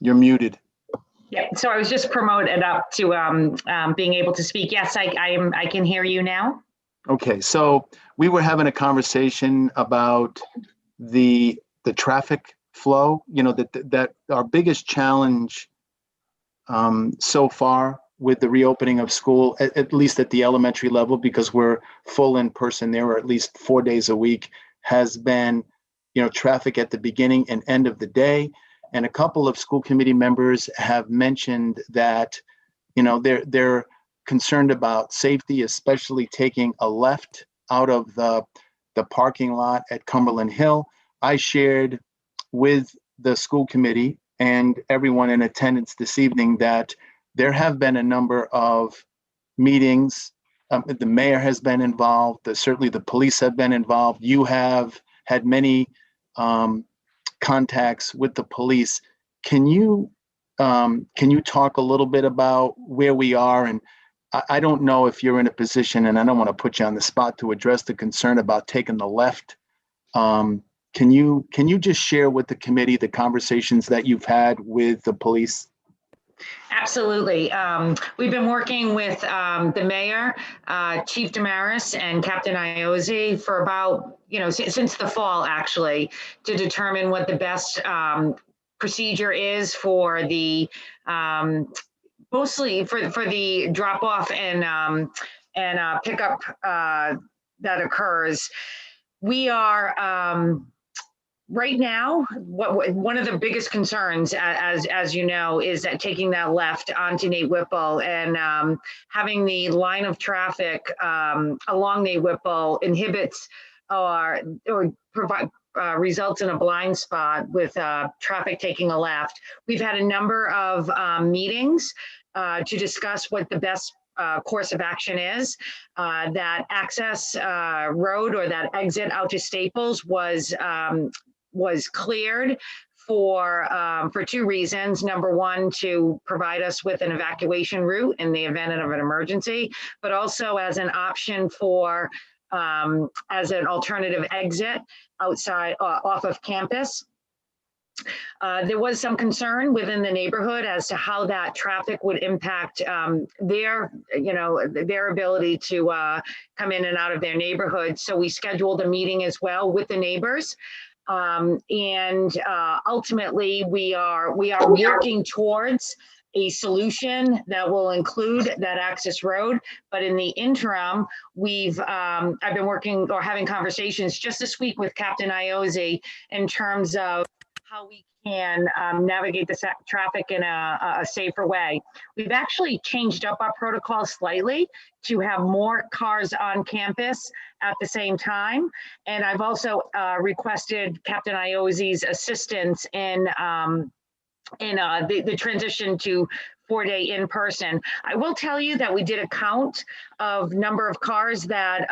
You're muted. Yeah, so I was just promoted up to being able to speak. Yes, I can hear you now. Okay, so we were having a conversation about the traffic flow. That our biggest challenge so far with the reopening of school, at least at the elementary level, because we're full in person there, or at least 4 days a week, has been traffic at the beginning and end of the day. And a couple of school committee members have mentioned that, they're concerned about safety, especially taking a left out of the parking lot at Cumberland Hill. I shared with the school committee and everyone in attendance this evening that there have been a number of meetings. The mayor has been involved. Certainly the police have been involved. You have had many contacts with the police. Can you talk a little bit about where we are? And I don't know if you're in a position, and I don't want to put you on the spot, to address the concern about taking the left. Can you just share with the committee the conversations that you've had with the police? Absolutely. We've been working with the mayor, Chief Damaris, and Captain Iozzi for about, since the fall, actually, to determine what the best procedure is for the, mostly for the drop off and pickup that occurs. We are, right now, one of the biggest concerns, as you know, is that taking that left onto Nate Whipple and having the line of traffic along Nate Whipple inhibits or provide results in a blind spot with traffic taking a left. We've had a number of meetings to discuss what the best course of action is. That access road, or that exit out to Staples, was cleared for 2 reasons. Number one, to provide us with an evacuation route in the event of an emergency, but also as an option for as an alternative exit outside off of campus. There was some concern within the neighborhood as to how that traffic would impact their ability to come in and out of their neighborhood. So we scheduled a meeting as well with the neighbors. And ultimately, we are working towards a solution that will include that access road. But in the interim, I've been working or having conversations just this week with Captain Iozzi in terms of how we can navigate the traffic in a safer way. We've actually changed up our protocol slightly to have more cars on campus at the same time. And I've also requested Captain Iozzi's assistance in the transition to 4-day in person. I will tell you that we did a count of number of cars that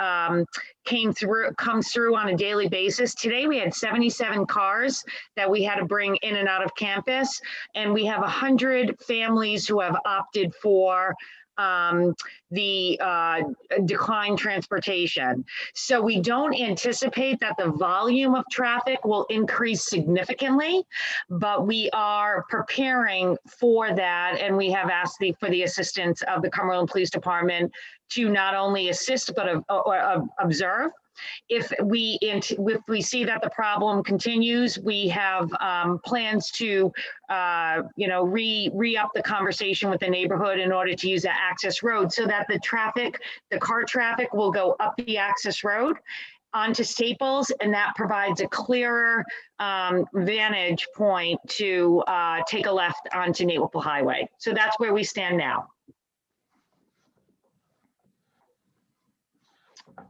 comes through on a daily basis. Today we had 77 cars that we had to bring in and out of campus, and we have 100 families who have opted for the declined transportation. So we don't anticipate that the volume of traffic will increase significantly, but we are preparing for that. And we have asked for the assistance of the Cumberland Police Department to not only assist, but observe. If we see that the problem continues, we have plans to, re-up the conversation with the neighborhood in order to use the access road so that the car traffic will go up the access road onto Staples, and that provides a clearer vantage point to take a left onto Nate Whipple Highway. So that's where we stand now.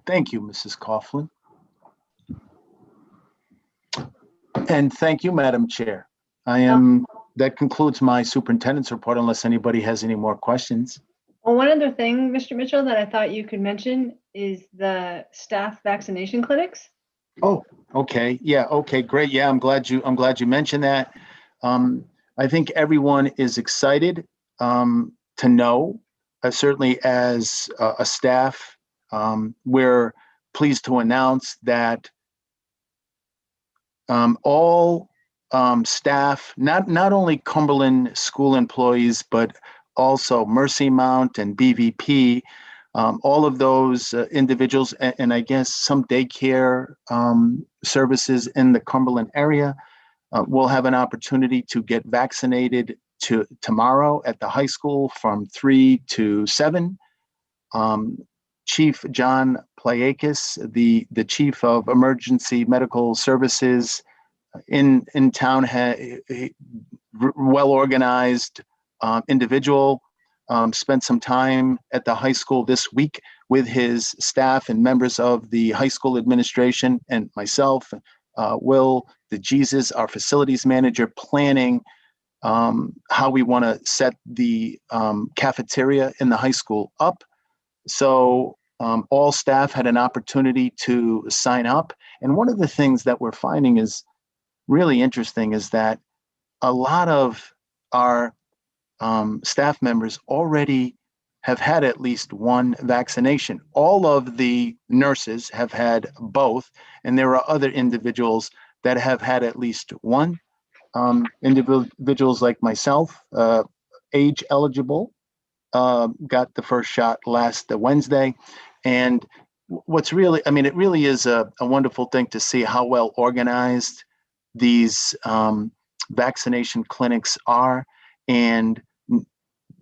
Thank you, Mrs. Coughlin. And thank you, Madam Chair. That concludes my superintendent's report unless anybody has any more questions. Well, one other thing, Mr. Mitchell, that I thought you could mention is the staff vaccination clinics. Oh, okay. Yeah. Okay, great. Yeah, I'm glad you mentioned that. I think everyone is excited to know, certainly as a staff, we're pleased to announce that all staff, not only Cumberland school employees, but also Mercy Mount and BVP, all of those individuals, and I guess some daycare services in the Cumberland area will have an opportunity to get vaccinated tomorrow at the high school from 3 to 7. Chief John Playakis, the chief of emergency medical services in town, well-organized individual, spent some time at the high school this week with his staff and members of the high school administration and myself, Will DeJesus, our facilities manager, planning how we want to set the cafeteria in the high school up. So all staff had an opportunity to sign up. And one of the things that we're finding is really interesting is that a lot of our staff members already have had at least one vaccination. All of the nurses have had both, and there are other individuals that have had at least one. Individuals like myself, age eligible, got the first shot last Wednesday. And what's really, it really is a wonderful thing to see how well organized these vaccination clinics are. And,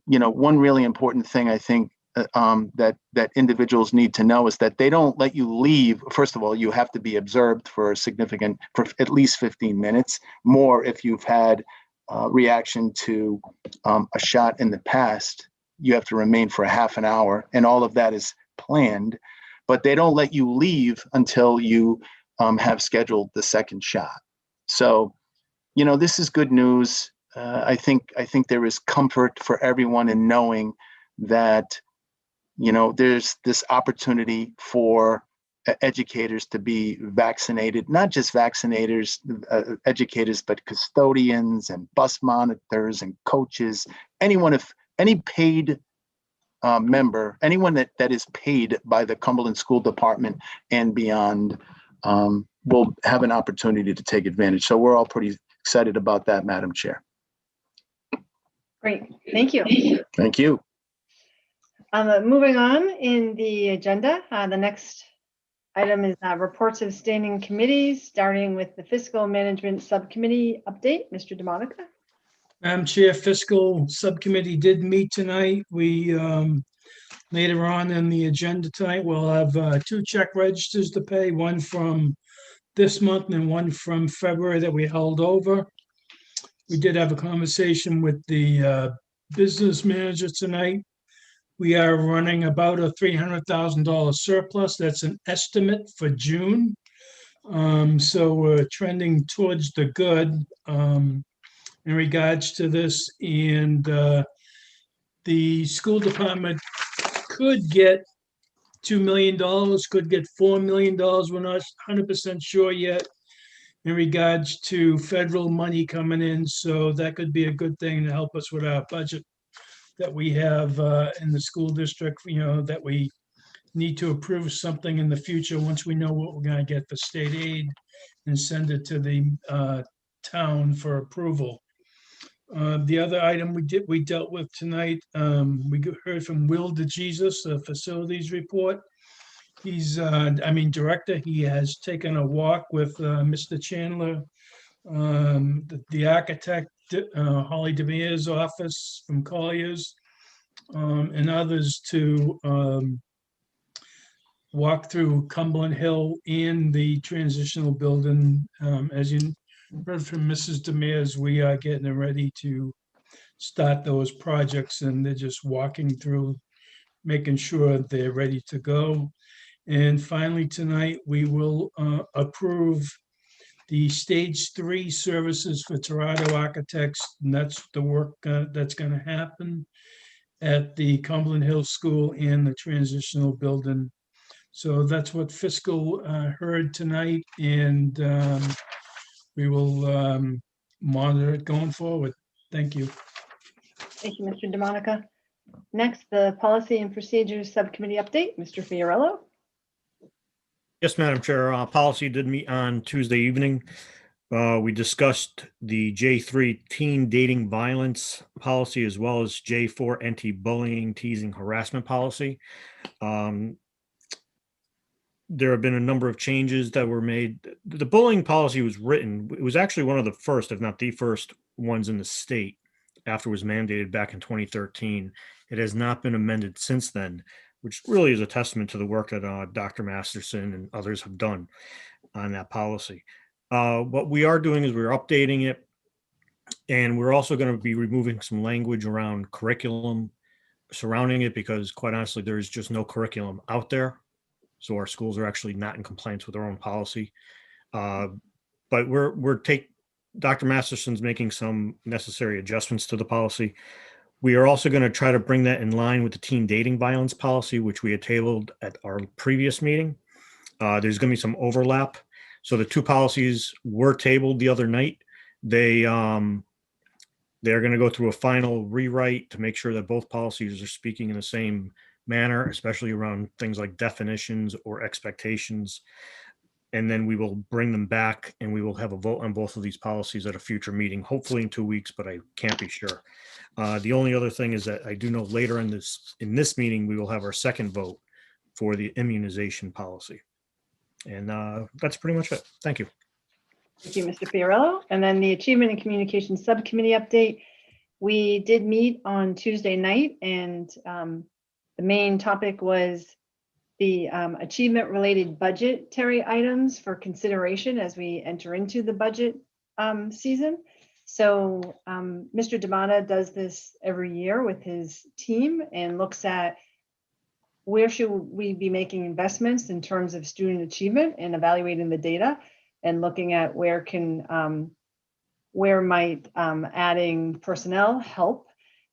one really important thing I think that individuals need to know is that they don't let you leave. First of all, you have to be observed for at least 15 minutes, more if you've had reaction to a shot in the past. You have to remain for a half an hour, and all of that is planned, but they don't let you leave until you have scheduled the second shot. So, this is good news. I think there is comfort for everyone in knowing that, there's this opportunity for educators to be vaccinated, not just vaccinators, educators, but custodians and bus monitors and coaches, any paid member, anyone that is paid by the Cumberland School Department and beyond will have an opportunity to take advantage. So we're all pretty excited about that, Madam Chair. Great, thank you. Thank you. Moving on in the agenda, the next item is reports of standing committees, starting with the Fiscal Management Subcommittee update. Mr. DeMonica. Madam Chair, Fiscal Subcommittee did meet tonight. We, later on in the agenda tonight, we'll have 2 check registers to pay, one from this month and one from February that we held over. We did have a conversation with the business manager tonight. We are running about a $300,000 surplus. That's an estimate for June. So we're trending towards the good in regards to this. And the school department could get $2 million, could get $4 million. We're not 100% sure yet in regards to federal money coming in. So that could be a good thing to help us with our budget that we have in the school district, that we need to approve something in the future once we know what we're going to get for state aid and send it to the town for approval. The other item we dealt with tonight, we heard from Will DeJesus, the facilities report. He's, director, he has taken a walk with Mr. Chandler, the architect, Holly DeMere's office from Collier's, and others to walk through Cumberland Hill and the transitional building. As you heard from Mrs. Demers, we are getting ready to start those projects, and they're just walking through, making sure they're ready to go. And finally, tonight, we will approve the stage 3 services for Toronto Architects, and that's the work that's going to happen at the Cumberland Hill School and the transitional building. So that's what fiscal heard tonight, and we will monitor it going forward. Thank you. Thank you, Mr. DeMonica. Next, the Policy and Procedures Subcommittee update, Mr. Fiorello. Yes, Madam Chair. Policy did meet on Tuesday evening. We discussed the J3 teen dating violence policy as well as J4 anti-bullying, teasing, harassment policy. There have been a number of changes that were made. The bullying policy was written, it was actually one of the first, if not the first ones in the state after it was mandated back in 2013. It has not been amended since then, which really is a testament to the work that Dr. Masterson and others have done on that policy. What we are doing is we're updating it, and we're also going to be removing some language around curriculum surrounding it, because quite honestly, there is just no curriculum out there. So our schools are actually not in compliance with their own policy. But Dr. Masterson's making some necessary adjustments to the policy. We are also going to try to bring that in line with the teen dating violence policy, which we had tabled at our previous meeting. There's going to be some overlap. So the two policies were tabled the other night. They're going to go through a final rewrite to make sure that both policies are speaking in the same manner, especially around things like definitions or expectations. And then we will bring them back, and we will have a vote on both of these policies at a future meeting, hopefully in 2 weeks, but I can't be sure. The only other thing is that I do know later in this meeting, we will have our second vote for the immunization policy. And that's pretty much it. Thank you. Thank you, Mr. Fiorello. And then the Achievement and Communication Subcommittee update. We did meet on Tuesday night, and the main topic was the achievement-related budgetary items for consideration as we enter into the budget season. So Mr. Damata does this every year with his team and looks at where should we be making investments in terms of student achievement and evaluating the data and looking at where might adding personnel help.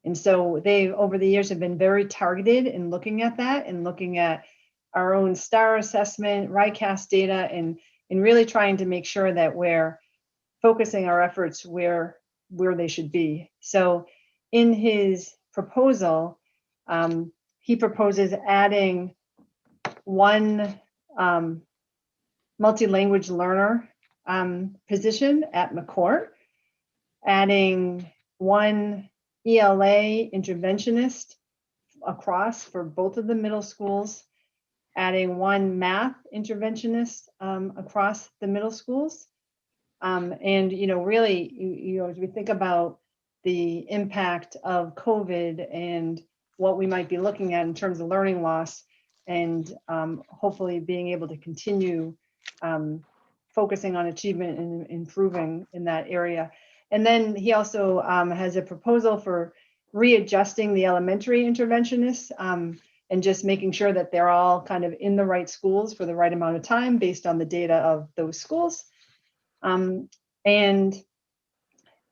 And so they, over the years, have been very targeted in looking at that and looking at our own STAR assessment, RICAS data, and really trying to make sure that we're focusing our efforts where they should be. So in his proposal, he proposes adding one multi-language learner position at McCourt, adding one ELA interventionist across for both of the middle schools, adding one math interventionist across the middle schools. And, really, as we think about the impact of COVID and what we might be looking at in terms of learning loss, and hopefully being able to continue focusing on achievement and improving in that area. And then he also has a proposal for readjusting the elementary interventionists and just making sure that they're all kind of in the right schools for the right amount of time based on the data of those schools. And he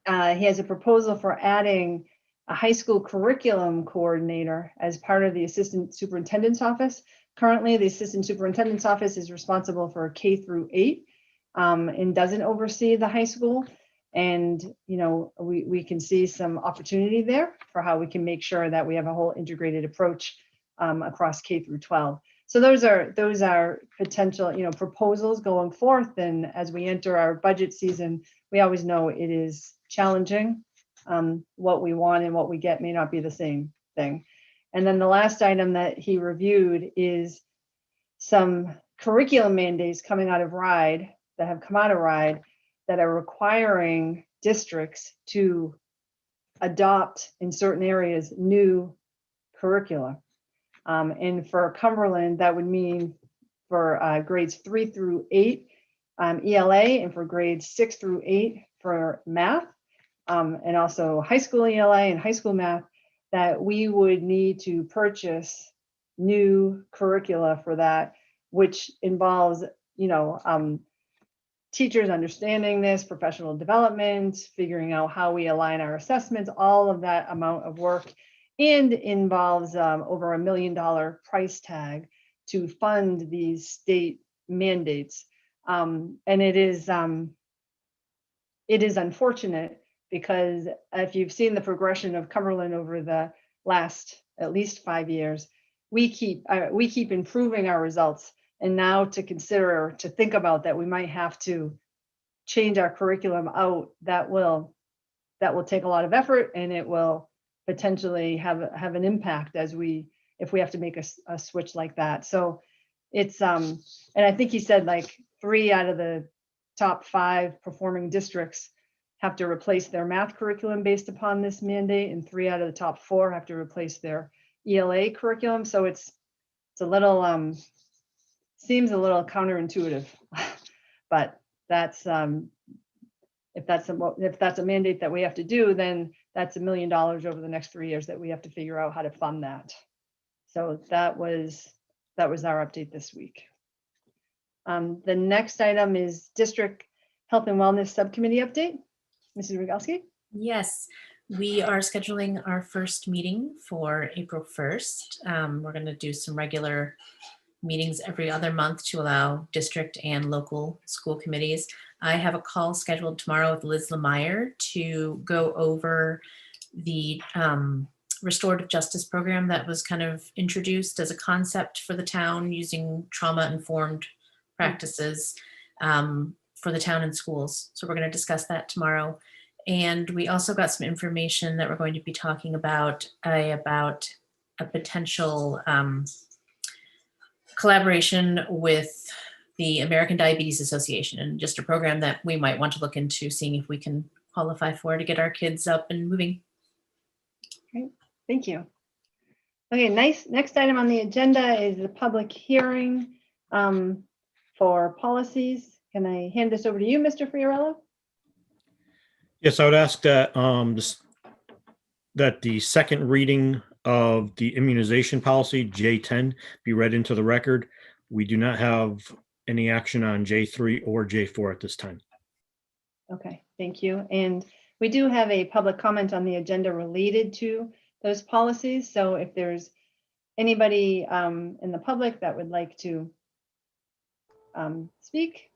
has a proposal for adding a high school curriculum coordinator as part of the assistant superintendent's office. Currently, the assistant superintendent's office is responsible for K through 8 and doesn't oversee the high school. And, you know, we can see some opportunity there for how we can make sure that we have a whole integrated approach across K through 12. So those are potential, you know, proposals going forth. And as we enter our budget season, we always know it is challenging. What we want and what we get may not be the same thing. And then the last item that he reviewed is some curriculum mandates coming out of RIDE that have come out of RIDE that are requiring districts to adopt in certain areas new curricula. And for Cumberland, that would mean for grades 3 through 8 ELA, and for grades 6 through 8 for math, and also high school ELA and high school math, that we would need to purchase new curricula for that, which involves, you know, teachers understanding this, professional development, figuring out how we align our assessments, all of that amount of work, and involves over $1 million price tag to fund these state mandates. And it is unfortunate because if you've seen the progression of Cumberland over the last at least 5 years, we keep improving our results. And now to think about that, we might have to change our curriculum out. That will take a lot of effort, and it will potentially have an impact if we have to make a switch like that. So it's and I think he said like 3 out of the top 5 performing districts have to replace their math curriculum based upon this mandate, and 3 out of the top 4 have to replace their ELA curriculum. So it's a little seems a little counterintuitive, but that's if that's a mandate that we have to do, then that's $1 million over the next 3 years that we have to figure out how to fund that. So that was our update this week. The next item is District Health and Wellness Subcommittee update. Mrs. Rogalski? Yes, we are scheduling our first meeting for April 1st. We're going to do some regular meetings every other month to allow district and local school committees. I have a call scheduled tomorrow with Liz Lemire to go over the restorative justice program that was kind of introduced as a concept for the town using trauma-informed practices for the town and schools. So we're going to discuss that tomorrow. And we also got some information that we're going to be talking about a potential collaboration with the American Diabetes Association, and just a program that we might want to look into, seeing if we can qualify for to get our kids up and moving. Great, thank you. Okay, next item on the agenda is the public hearing for policies. Can I hand this over to you, Mr. Fiorello? Yes, I would ask that that the second reading of the immunization policy, J10, be read into the record. We do not have any action on J3 or J4 at this time. Okay, thank you. And we do have a public comment on the agenda related to those policies. So if there's anybody in the public that would like to speak,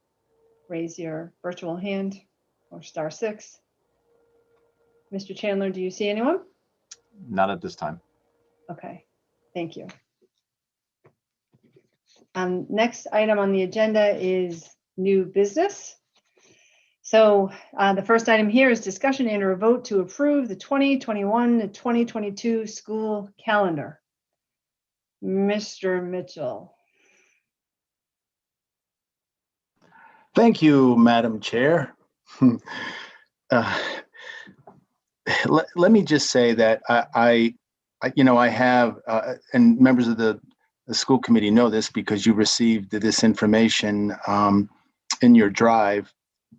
raise your virtual hand or *6. Mr. Chandler, do you see anyone? Not at this time. Okay, thank you. Next item on the agenda is new business. So the first item here is discussion and or vote to approve the 2021 to 2022 school calendar. Mr. Mitchell. Thank you, Madam Chair. Let me just say that I have, and members of the school committee know this because you received this information in your drive.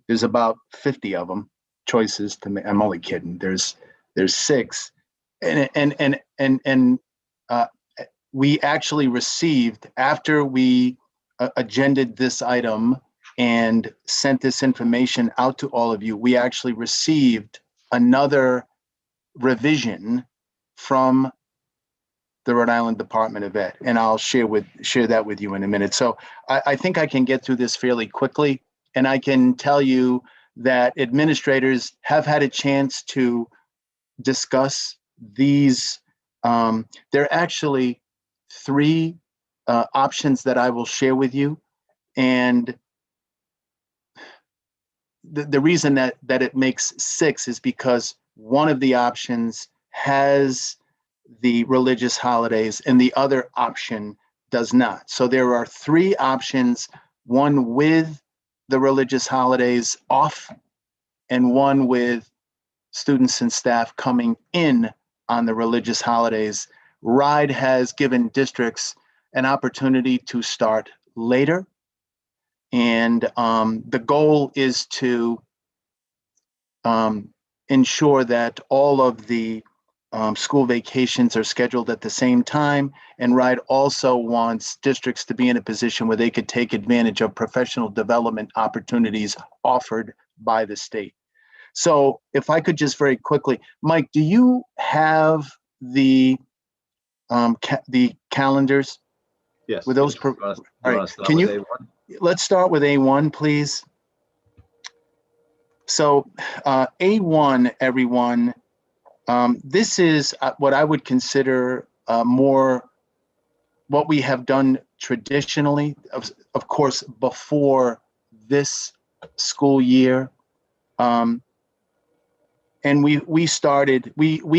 There's about 50 of them choices to make. I'm only kidding. There's 6, and we actually received, after we agended this item and sent this information out to all of you, we actually received another revision from the Rhode Island Department of Ed, and I'll share that with you in a minute. So I think I can get through this fairly quickly, and I can tell you that administrators have had a chance to discuss these. There are actually 3 options that I will share with you, and the reason that it makes 6 is because one of the options has the religious holidays and the other option does not. So there are 3 options, one with the religious holidays off and one with students and staff coming in on the religious holidays. RIDE has given districts an opportunity to start later. And the goal is to ensure that all of the school vacations are scheduled at the same time. And RIDE also wants districts to be in a position where they could take advantage of professional development opportunities offered by the state. So if I could just very quickly, Mike, do you have the calendars? Yes. With those, All right. Can you? Let's start with A1, please. So A1, everyone, this is what I would consider more what we have done traditionally, of course, before this school year. And we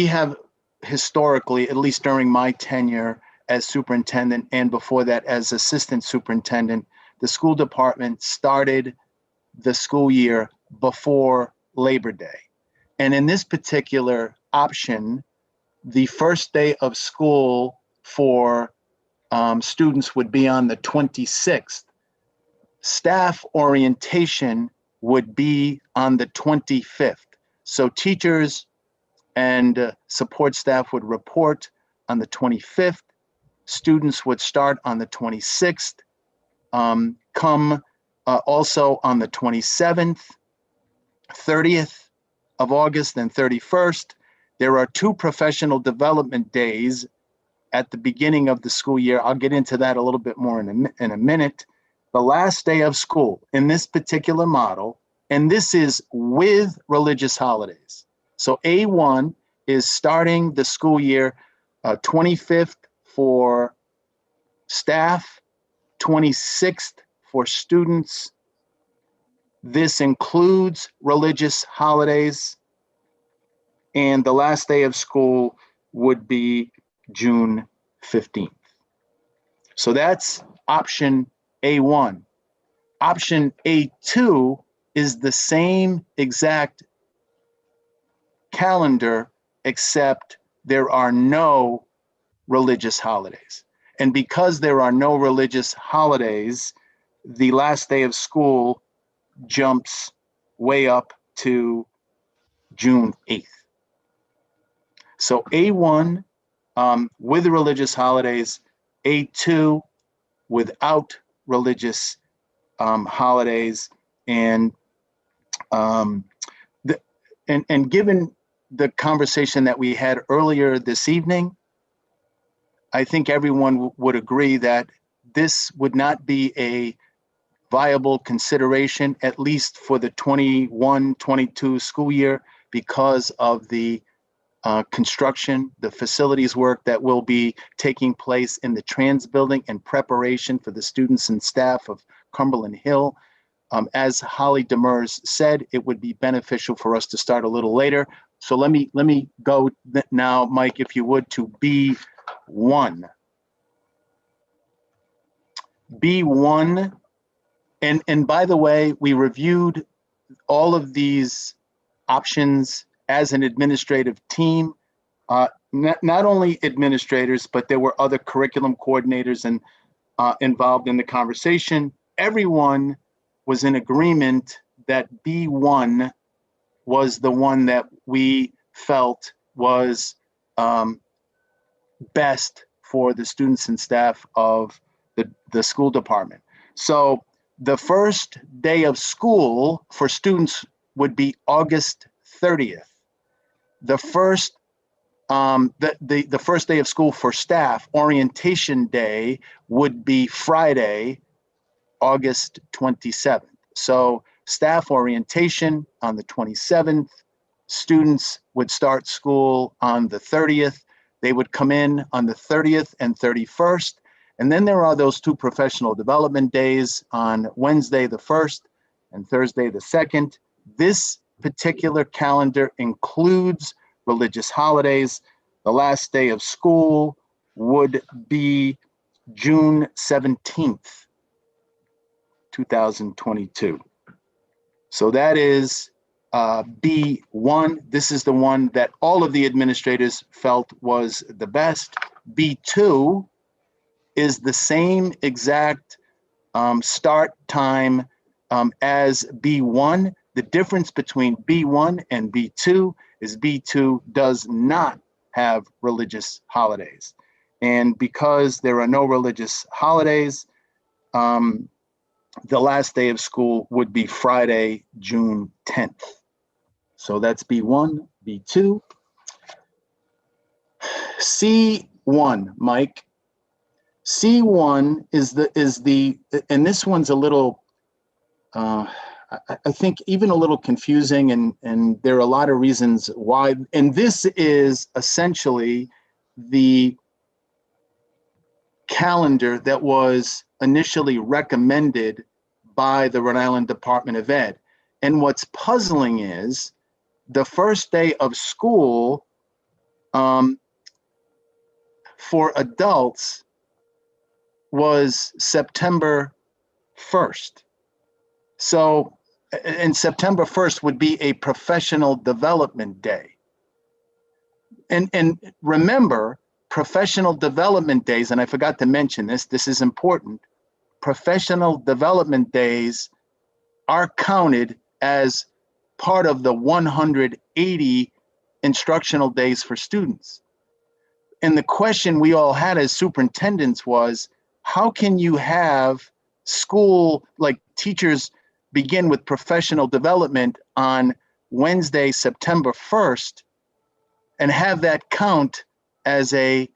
have historically, at least during my tenure as superintendent and before that as assistant superintendent, the school department started the school year before Labor Day. And in this particular option, the first day of school for students would be on the 26th. Staff orientation would be on the 25th. So teachers and support staff would report on the 25th. Students would start on the 26th, also on the 27th, 30th of August, and 31st. There are 2 professional development days at the beginning of the school year. I'll get into that a little bit more in a minute. The last day of school in this particular model, and this is with religious holidays. So A1 is starting the school year 25th for staff, 26th for students. This includes religious holidays, and the last day of school would be June 15th. So that's option A1. Option A2 is the same exact calendar, except there are no religious holidays. And because there are no religious holidays, the last day of school jumps way up to June 8th. So A1 with religious holidays, A2 without religious holidays, and given the conversation that we had earlier this evening, I think everyone would agree that this would not be a viable consideration, at least for the 21-22 school year, because of the construction, the facilities work that will be taking place in the trans building in preparation for the students and staff of Cumberland Hill. As Holly Demers said, it would be beneficial for us to start a little later. So let me go now, Mike, if you would, to B1. B1, and by the way, we reviewed all of these options as an administrative team. Not only administrators, but there were other curriculum coordinators and involved in the conversation. Everyone was in agreement that B1 was the one that we felt was best for the students and staff of the school department. So the first day of school for students would be August 30th. The first the first day of school for staff, orientation day, would be Friday, August 27th. So staff orientation on the 27th, students would start school on the 30th. They would come in on the 30th and 31st. And then there are those two professional development days on Wednesday, the 1st, and Thursday, the 2nd. This particular calendar includes religious holidays. The last day of school would be June 17th, 2022. So that is B1. This is the one that all of the administrators felt was the best. B2 is the same exact start time as B1. The difference between B1 and B2 is B2 does not have religious holidays. And because there are no religious holidays, the last day of school would be Friday, June 10th. So that's B1, B2. C1, Mike. C1 is the, and this one's a little, I think even a little confusing, and there are a lot of reasons why. And this is essentially the calendar that was initially recommended by the Rhode Island Department of Ed. And what's puzzling is the first day of school for adults was September 1st. So, and September 1st would be a professional development day. And remember, professional development days, and I forgot to mention this, this is important, professional development days are counted as part of the 180 instructional days for students. And the question we all had as superintendents was, how can you have school, like teachers begin with professional development on Wednesday, September 1st, and have that count as a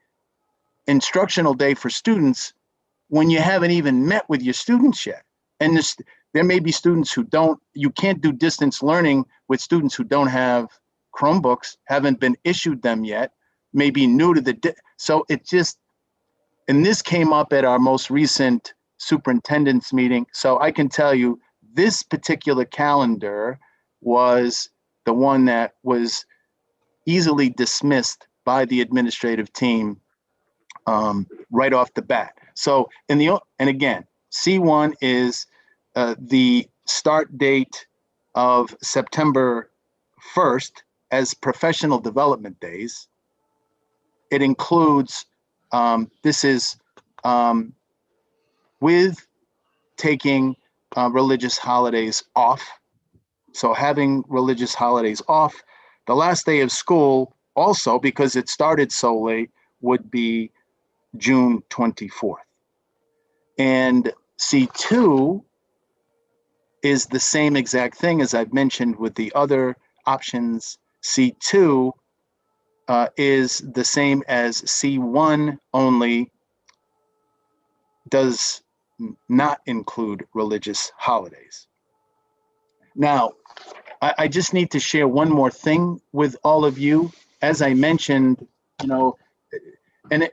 instructional day for students when you haven't even met with your students yet? And there may be students who you can't do distance learning with students who don't have Chromebooks, haven't been issued them yet, may be new to so it just, and this came up at our most recent superintendent's meeting. So I can tell you this particular calendar was the one that was easily dismissed by the administrative team right off the bat. So and again, C1 is the start date of September 1st as professional development days. It includes, this is with taking religious holidays off. So having religious holidays off. The last day of school also, because it started so late, would be June 24th. And C2 is the same exact thing as I've mentioned with the other options. C2 is the same as C1, only does not include religious holidays. Now, I just need to share one more thing with all of you. As I mentioned, and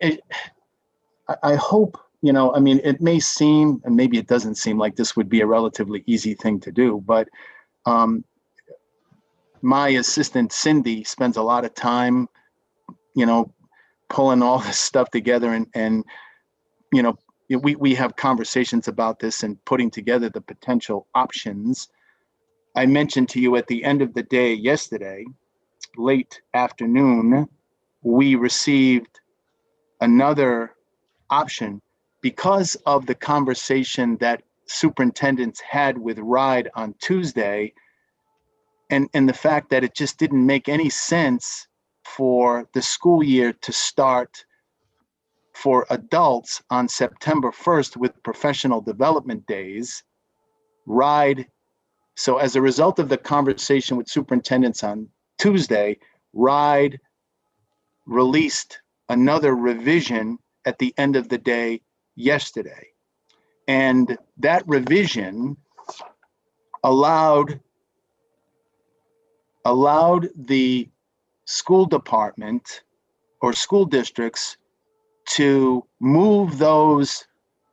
I hope, I mean, it may seem, and maybe it doesn't seem like this would be a relatively easy thing to do, but my assistant Cindy spends a lot of time, pulling all this stuff together, and we have conversations about this and putting together the potential options. I mentioned to you at the end of the day yesterday, late afternoon, we received another option because of the conversation that superintendents had with RIDE on Tuesday, and the fact that it just didn't make any sense for the school year to start for adults on September 1st with professional development days. RIDE, so as a result of the conversation with superintendents on Tuesday, RIDE released another revision at the end of the day yesterday. And that revision allowed the school department or school districts to move those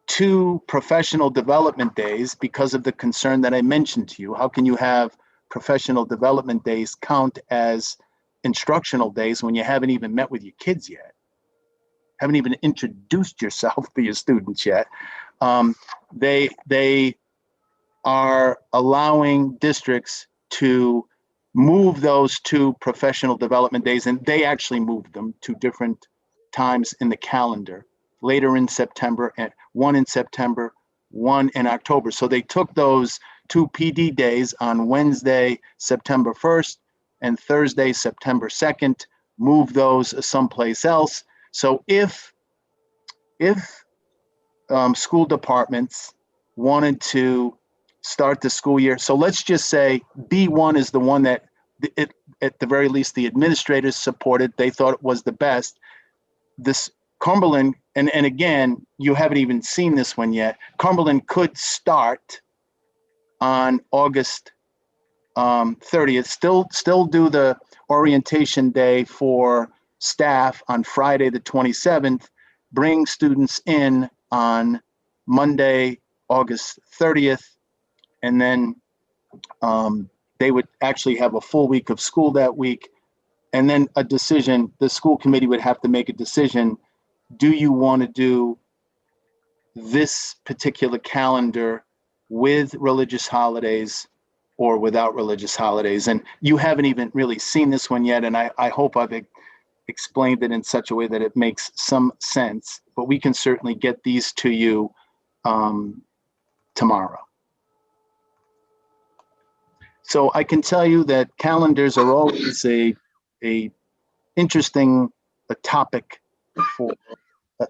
2 professional development days because of the concern that I mentioned to you. How can you have professional development days count as instructional days when you haven't even met with your kids yet? Haven't even introduced yourself to your students yet. They are allowing districts to move those 2 professional development days, and they actually moved them to different times in the calendar, later in September, and one in September, one in October. So they took those 2 PD days on Wednesday, September 1st, and Thursday, September 2nd, moved those someplace else. So if school departments wanted to start the school year, so let's just say B1 is the one that at the very least the administrators supported, they thought it was the best. This Cumberland, and again, you haven't even seen this one yet, Cumberland could start on August 30th, still do the orientation day for staff on Friday the 27th, bring students in on Monday, August 30th, and then they would actually have a full week of school that week. And then a decision, the school committee would have to make a decision. Do you want to do this particular calendar with religious holidays or without religious holidays? And you haven't even really seen this one yet. And I hope I've explained it in such a way that it makes some sense, but we can certainly get these to you tomorrow. So I can tell you that calendars are always a interesting topic for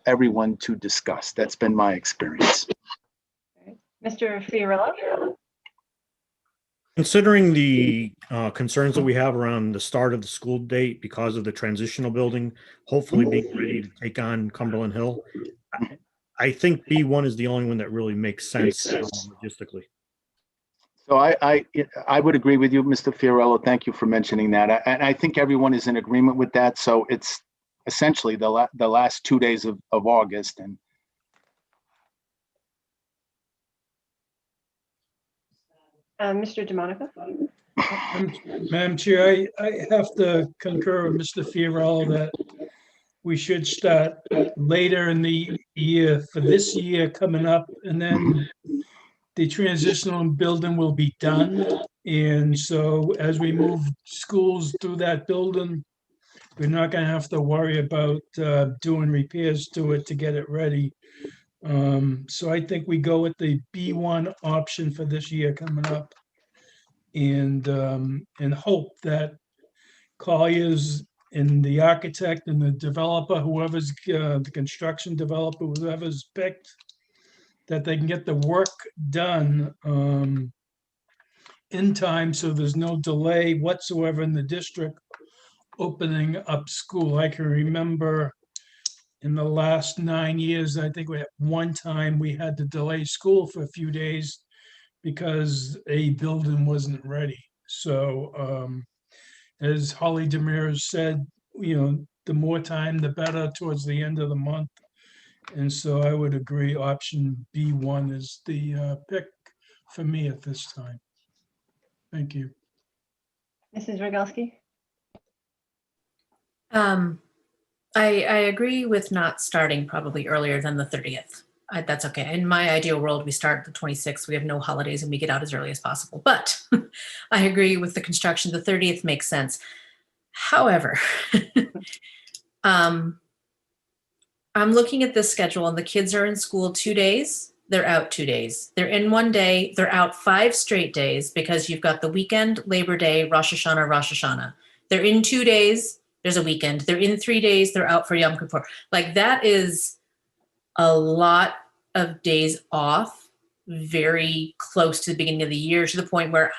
everyone to discuss. That's been my experience. Mr. Fiorillo? Considering the concerns that we have around the start of the school date because of the transitional building, hopefully being ready to take on Cumberland Hill, I think B1 is the only one that really makes sense logistically. So I would agree with you, Mr. Fiorillo. Thank you for mentioning that. And I think everyone is in agreement with that. So it's essentially the last 2 days of August. And Mr. DeMonica? Madam Chair, I have to concur with Mr. Fiorillo that we should start later in the year for this year coming up, and then the transitional building will be done. And so as we move schools through that building, we're not going to have to worry about doing repairs to it to get it ready. So I think we go with the B1 option for this year coming up, and hope that Collier's and the architect and the developer, whoever's the construction developer, whoever's picked, that they can get the work done in time so there's no delay whatsoever in the district opening up school. I can remember in the last 9 years, I think we had one time we had to delay school for a few days because a building wasn't ready. So as Holly Demers said, the more time, the better towards the end of the month. And so I would agree option B1 is the pick for me at this time. Thank you. Mrs. Rogalski? I agree with not starting probably earlier than the 30th. That's okay. In my ideal world, we start the 26th. We have no holidays and we get out as early as possible. But I agree with the construction. The 30th makes sense. However, I'm looking at this schedule and the kids are in school 2 days. They're out 2 days. They're in 1 day. They're out 5 straight days because you've got the weekend, Labor Day, Rosh Hashanah, Rosh Hashanah. They're in 2 days. There's a weekend. They're in 3 days. They're out for Yom Kippur. Like that is a lot of days off, very close to the beginning of the year, to the point where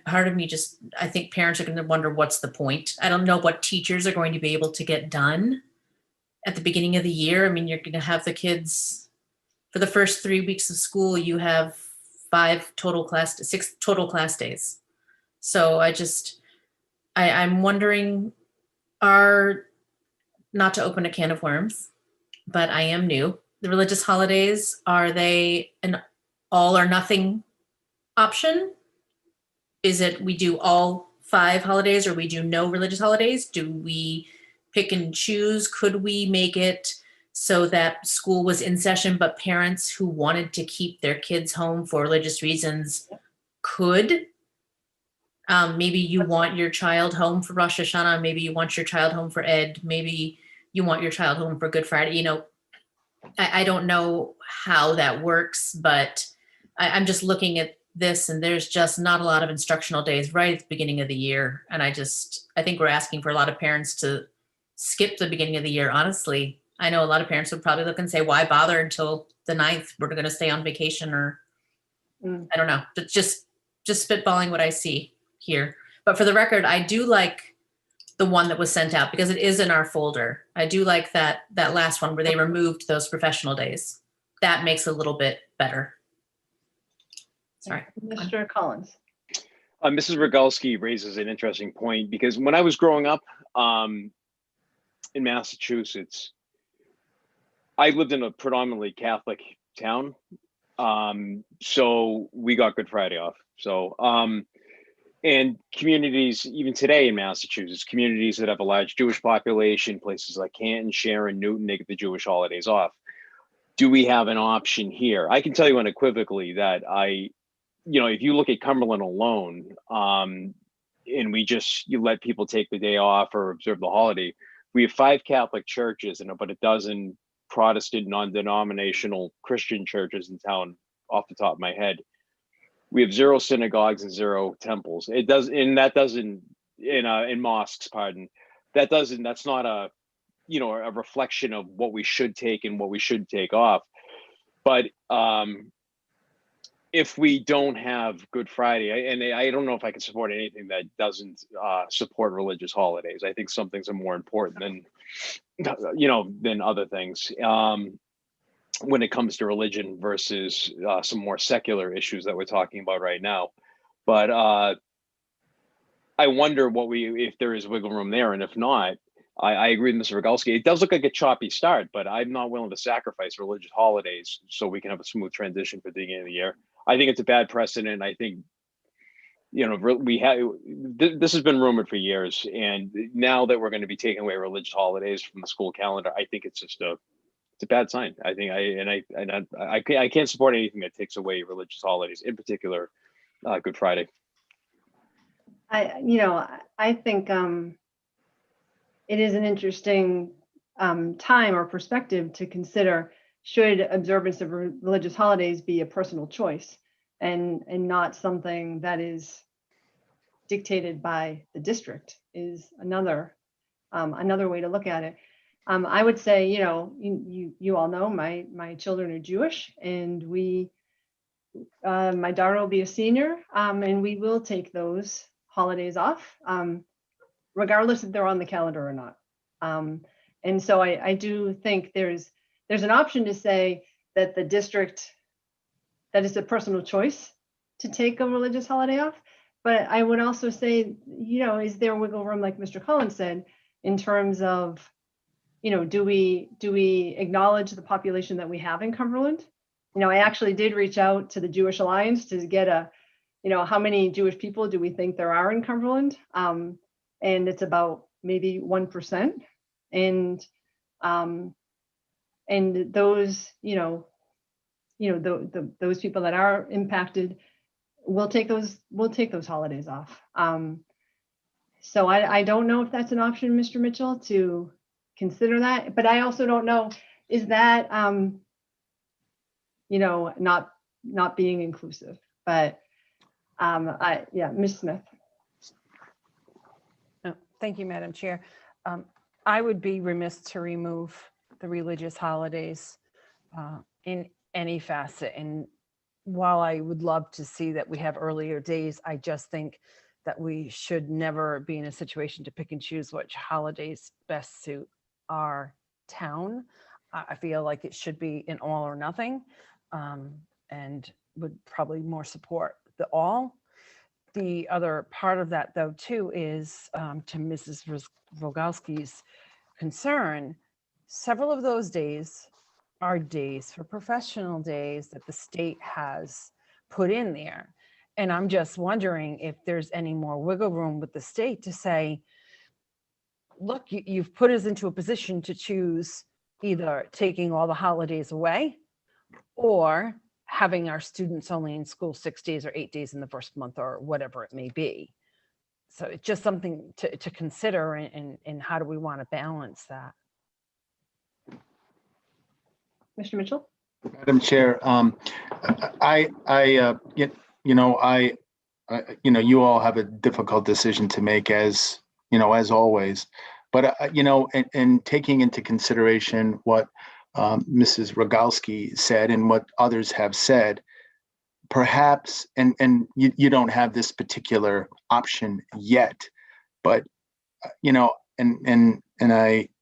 part of me just, I think parents are going to wonder what's the point. I don't know what teachers are going to be able to get done at the beginning of the year. I mean, you're going to have the kids for the first 3 weeks of school, you have 6 total class days. So I'm wondering, not to open a can of worms, but I am new. The religious holidays, are they an all or nothing option? Is it we do all 5 holidays or we do no religious holidays? Do we pick and choose? Could we make it so that school was in session, but parents who wanted to keep their kids home for religious reasons could? Maybe you want your child home for Rosh Hashanah. Maybe you want your child home for Ed. Maybe you want your child home for Good Friday. You know, I don't know how that works, but I'm just looking at this and there's just not a lot of instructional days right at the beginning of the year. And I think we're asking for a lot of parents to skip the beginning of the year. Honestly, I know a lot of parents would probably look and say, why bother until the 9th? We're going to stay on vacation, or I don't know. But just spitballing what I see here. But for the record, I do like the one that was sent out because it is in our folder. I do like that last one where they removed those professional days. That makes it a little bit better. Sorry. Mr. Collins. Mrs. Rogalski raises an interesting point, because when I was growing up in Massachusetts, I lived in a predominantly Catholic town. So we got Good Friday off. So, and communities, even today in Massachusetts, communities that have a large Jewish population, places like Canton, Sharon, Newton, they get the Jewish holidays off. Do we have an option here? I can tell you unequivocally that if you look at Cumberland alone, and you let people take the day off or observe the holiday, we have 5 Catholic churches and about a dozen Protestant non-denominational Christian churches in town, off the top of my head. We have 0 synagogues and 0 temples. In mosques, pardon. That's not a reflection of what we should take and what we should take off. But if we don't have Good Friday, and I don't know if I can support anything that doesn't support religious holidays. I think some things are more important than other things when it comes to religion versus some more secular issues that we're talking about right now. But I wonder if there is wiggle room there, and if not, I agree with Mr. Rogalski. It does look like a choppy start, but I'm not willing to sacrifice religious holidays so we can have a smooth transition for the beginning of the year. I think it's a bad precedent. I think, this has been rumored for years, and now that we're going to be taking away religious holidays from the school calendar, I think it's just it's a bad sign. I think I can't support anything that takes away religious holidays, in particular, Good Friday. I think it is an interesting time or perspective to consider. Should observance of religious holidays be a personal choice and not something that is dictated by the district, is another way to look at it. I would say, you all know my children are Jewish, and my daughter will be a senior, and we will take those holidays off, regardless if they're on the calendar or not. And so I do think there's an option to say that the district, that it's a personal choice to take a religious holiday off. But I would also say, is there wiggle room, like Mr. Collins said, in terms of, do we acknowledge the population that we have in Cumberland? I actually did reach out to the Jewish Alliance to get how many Jewish people do we think there are in Cumberland? And it's about maybe 1%. And those, those people that are impacted, we'll take those holidays off. So I don't know if that's an option, Mr. Mitchell, to consider that, but I also don't know, is that, not being inclusive, but Ms. Smith. Oh, thank you, Madam Chair. I would be remiss to remove the religious holidays in any facet. And while I would love to see that we have earlier days, I just think that we should never be in a situation to pick and choose which holidays best suit our town. I feel like it should be an all or nothing, and would probably more support the all. The other part of that, though, too, is to Mrs. Rogalski's concern. Several of those days are days for professional days that the state has put in there. And I'm just wondering if there's any more wiggle room with the state to say, look, you've put us into a position to choose either taking all the holidays away or having our students only in school 6 days or 8 days in the first month or whatever it may be. So it's just something to consider, and how do we want to balance that? Mr. Mitchell? Madam Chair, you all have a difficult decision to make, as as always. But and taking into consideration what Mrs. Rogalski said and what others have said, perhaps, and you don't have this particular option yet, but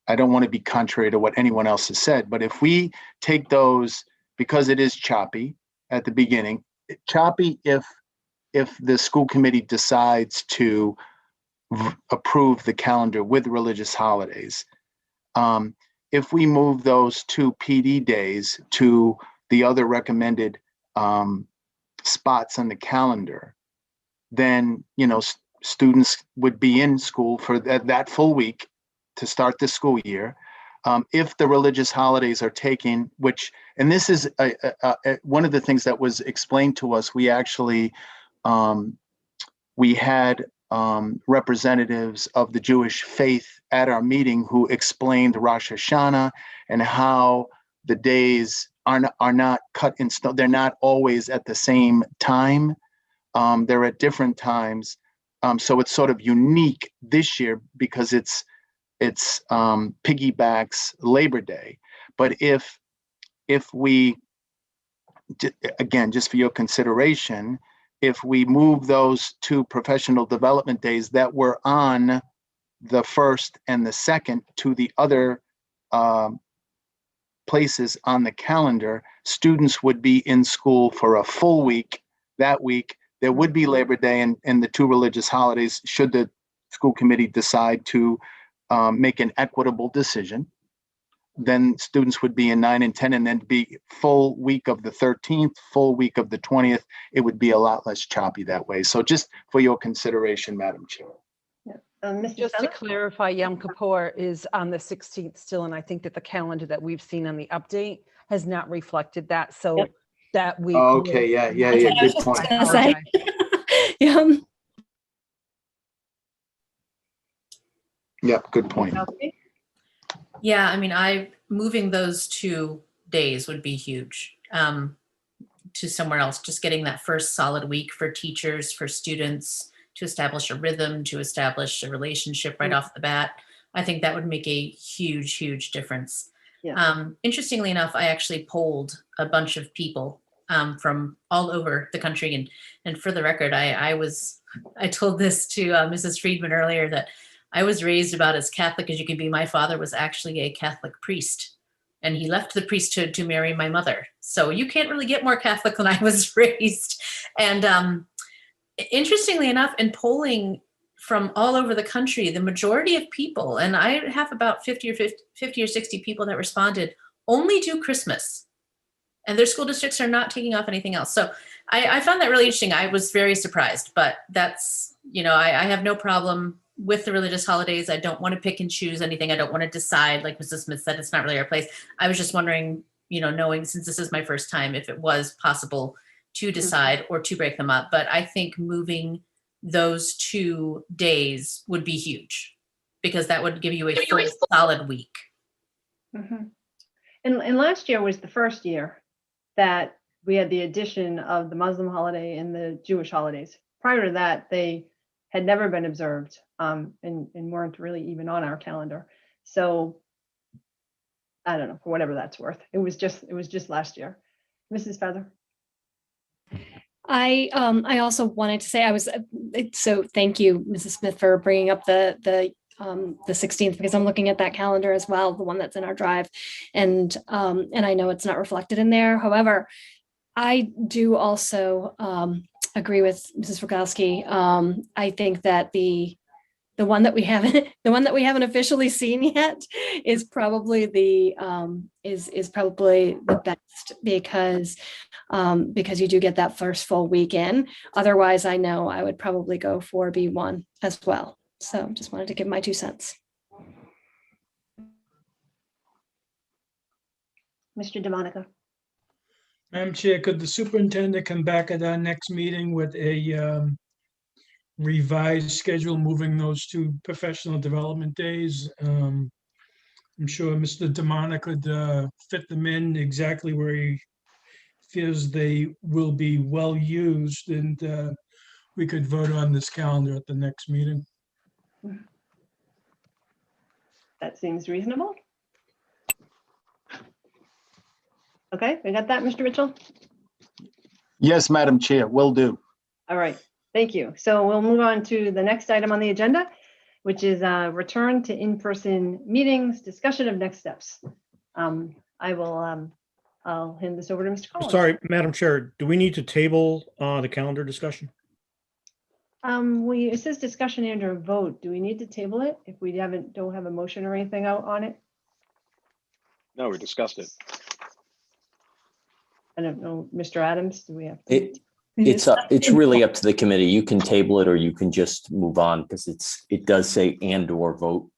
I don't want to be contrary to what anyone else has said, but if we take those, because it is choppy at the beginning, choppy if the school committee decides to approve the calendar with religious holidays. If we move those 2 PD days to the other recommended spots on the calendar, then students would be in school for that full week to start the school year. If the religious holidays are taken, and this is one of the things that was explained to us, we actually we had representatives of the Jewish faith at our meeting who explained Rosh Hashanah and how the days are not cut in stone. They're not always at the same time. They're at different times. So it's sort of unique this year because it's piggybacks Labor Day. But if we, again, just for your consideration, if we move those 2 professional development days that were on the 1st and the 2nd to the other places on the calendar, students would be in school for a full week. That week, there would be Labor Day and the 2 religious holidays, should the school committee decide to make an equitable decision. Then students would be in 9 and 10, and then be full week of the 13th, full week of the 20th. It would be a lot less choppy that way. So just for your consideration, Madam Chair. Mr. Just to Fenner? clarify, Yom Kippur is on the 16th still, and I think that the calendar that we've seen on the update has not reflected that. So Yep. that week. Okay, yeah, good point. I was gonna say. Yeah. Yep, good point. Yeah, I mean, moving those 2 days would be huge to somewhere else. Just getting that first solid week for teachers, for students, to establish a rhythm, to establish a relationship right off the bat. I think that would make a huge, huge difference. Yeah. Interestingly enough, I actually polled a bunch of people from all over the country, and for the record, I told this to Mrs. Friedman earlier that I was raised about as Catholic as you could be. My father was actually a Catholic priest, and he left the priesthood to marry my mother. So you can't really get more Catholic than I was raised. And interestingly enough, in polling from all over the country, the majority of people, and I have about 50 or 60 people that responded, only do Christmas. And their school districts are not taking off anything else. So I found that really interesting. I was very surprised, but that's, I have no problem with the religious holidays. I don't want to pick and choose anything. I don't want to decide, like Mrs. Smith said, it's not really our place. I was just wondering, knowing, since this is my first time, if it was possible to decide or to break them up. But I think moving those 2 days would be huge, because that would give you a full solid week. Mm-hmm. And last year was the first year that we had the addition of the Muslim holiday and the Jewish holidays. Prior to that, they had never been observed and weren't really even on our calendar. So I don't know, for whatever that's worth. It was just last year. Mrs. Feather? I also wanted to say so thank you, Mrs. Smith, for bringing up the 16th, because I'm looking at that calendar as well, the one that's in our drive, and I know it's not reflected in there. However, I do also agree with Mrs. Rogowski. I think that the one that we haven't officially seen yet is probably is probably the best, because you do get that first full weekend. Otherwise, I know I would probably go for B1 as well. So just wanted to give my 2 cents. Mr. DeMonica. Madam Chair, could the superintendent come back at our next meeting with a revised schedule, moving those 2 professional development days? I'm sure Mr. Demona could fit them in exactly where he feels they will be well used, and we could vote on this calendar at the next meeting. That seems reasonable. Okay, we got that, Mr. Mitchell? Yes, Madam Chair, will do. All right, thank you. So we'll move on to the next item on the agenda, which is return to in-person meetings, discussion of next steps. I'll hand this over to Mr. Collins. Sorry, Madam Chair, do we need to table the calendar discussion? It says discussion and or vote. Do we need to table it if we don't have a motion or anything out on it? No, we discussed it. I don't know, Mr. Adams, do we have? It's really up to the committee. You can table it or you can just move on, because it does say and or vote.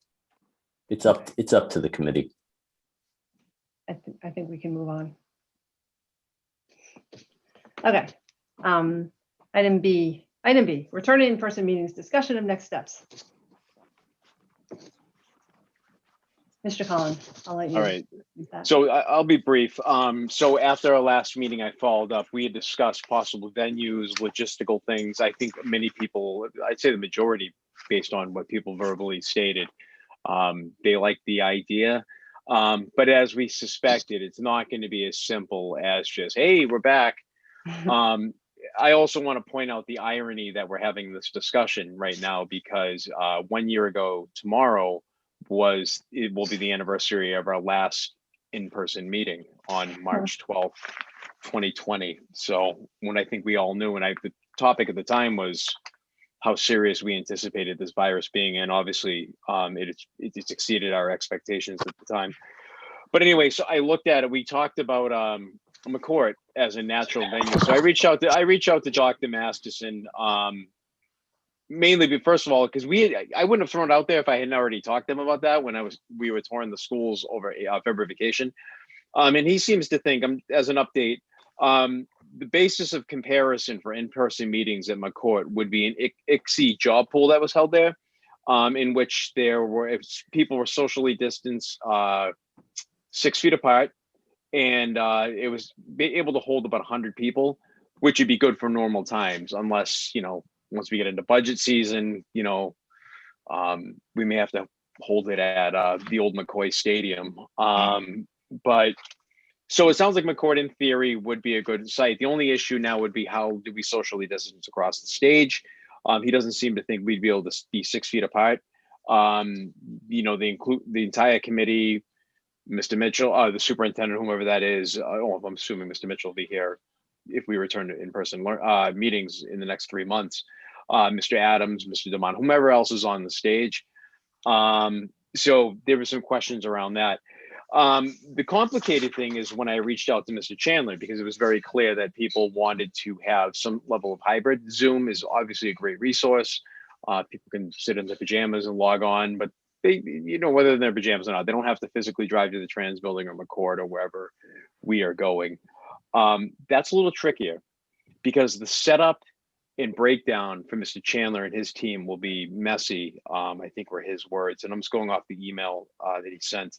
It's up to the committee. I think we can move on. Okay. Item B, return to in-person meetings, discussion of next steps. Mr. Collins, I'll let you. All right. use that. So I'll be brief. So after our last meeting, I followed up. We had discussed possible venues, logistical things. I think many people, I'd say the majority, based on what people verbally stated, they like the idea. But as we suspected, it's not going to be as simple as just, hey, we're back. I also want to point out the irony that we're having this discussion right now, because 1 year ago tomorrow it will be the anniversary of our last in-person meeting on March 12th, 2020. So when I think we all knew, and the topic at the time was how serious we anticipated this virus being, and obviously it's exceeded our expectations at the time. But anyway, so I looked at it. We talked about McCourt as a natural venue. So I reached out to Dr. Masterson, mainly, but first of all, because I wouldn't have thrown it out there if I hadn't already talked to him about that when we were touring the schools over February vacation. And he seems to think, as an update, the basis of comparison for in-person meetings at McCourt would be an ICSI job pool that was held there, in which people were socially distanced 6 feet apart, and it was able to hold about 100 people, which would be good for normal times, unless, once we get into budget season, we may have to hold it at the old McCoy Stadium. But so it sounds like McCourt in theory would be a good site. The only issue now would be, how do we socially distance across the stage? He doesn't seem to think we'd be able to be 6 feet apart. They include the entire committee, Mr. Mitchell, the superintendent, whomever that is. I'm assuming Mr. Mitchell will be here if we return to in-person meetings in the next 3 months. Mr. Adams, Mr. DeMont, whomever else is on the stage. So there were some questions around that. The complicated thing is when I reached out to Mr. Chandler, because it was very clear that people wanted to have some level of hybrid. Zoom is obviously a great resource. People can sit in their pajamas and log on, but they, whether in their pajamas or not, they don't have to physically drive to the Trans Building or McCourt or wherever we are going. That's a little trickier, because the setup and breakdown for Mr. Chandler and his team will be messy. I think were his words, and I'm just going off the email that he sent.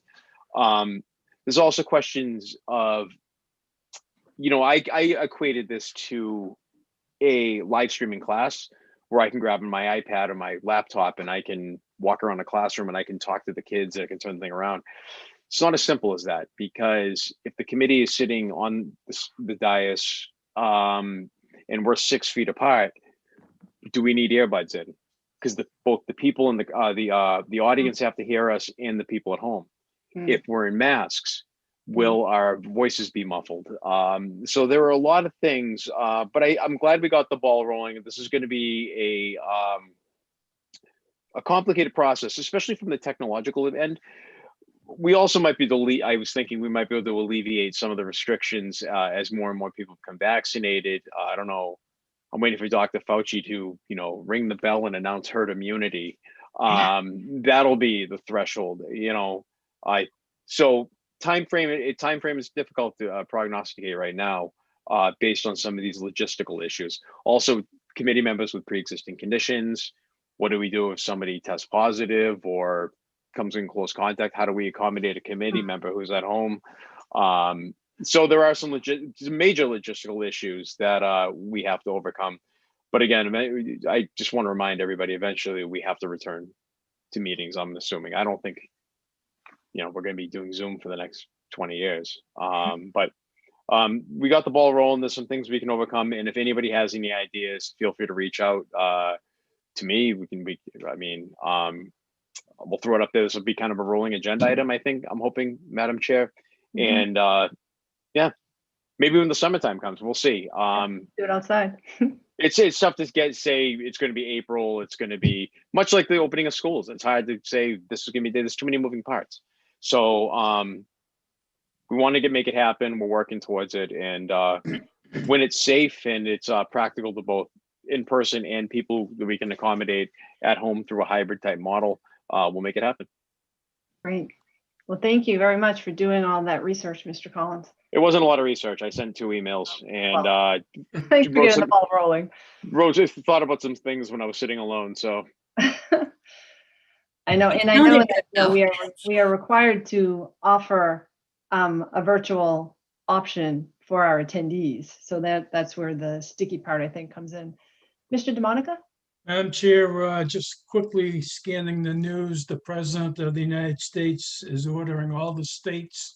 There's also questions of, I equated this to a live streaming class where I can grab my iPad or my laptop and I can walk around the classroom and I can talk to the kids and I can turn the thing around. It's not as simple as that, because if the committee is sitting on the dais, and we're 6 feet apart, do we need earbuds in? Because both the people in the audience have to hear us and the people at home. If we're in masks, will our voices be muffled? So there are a lot of things, but I'm glad we got the ball rolling. This is going to be a complicated process, especially from the technological end. We also might be I was thinking we might be able to alleviate some of the restrictions as more and more people become vaccinated. I don't know. I'm waiting for Dr. Fauci to, ring the bell and announce herd immunity. That'll be the threshold, so time frame is difficult to prognosticate right now based on some of these logistical issues. Also, committee members with pre-existing conditions. What do we do if somebody tests positive or comes in close contact? How do we accommodate a committee member who's at home? So there are some major logistical issues that we have to overcome. But again, I just want to remind everybody, eventually we have to return to meetings, I'm assuming. I don't think, we're going to be doing Zoom for the next 20 years. But we got the ball rolling. There's some things we can overcome. And if anybody has any ideas, feel free to reach out to me. We'll throw it up there. This will be kind of a rolling agenda item, I think. I'm hoping, Madam Chair. And yeah, maybe when the summertime comes, we'll see. Do it outside. It's tough to say it's going to be April. It's going to be much like the opening of schools. It's hard to say this is going to be, there's too many moving parts. So we want to make it happen. We're working towards it. And when it's safe and it's practical to both in person and people that we can accommodate at home through a hybrid type model, we'll make it happen. Great. Well, thank you very much for doing all that research, Mr. Collins. It wasn't a lot of research. I sent 2 emails and Thanks for getting the ball rolling. Just thought about some things when I was sitting alone. So I know, and I know that we are required to offer a virtual option for our attendees. So that's where the sticky part, I think, comes in. Mr. DeMonica? Madam Chair, just quickly scanning the news, the President of the United States is ordering all the states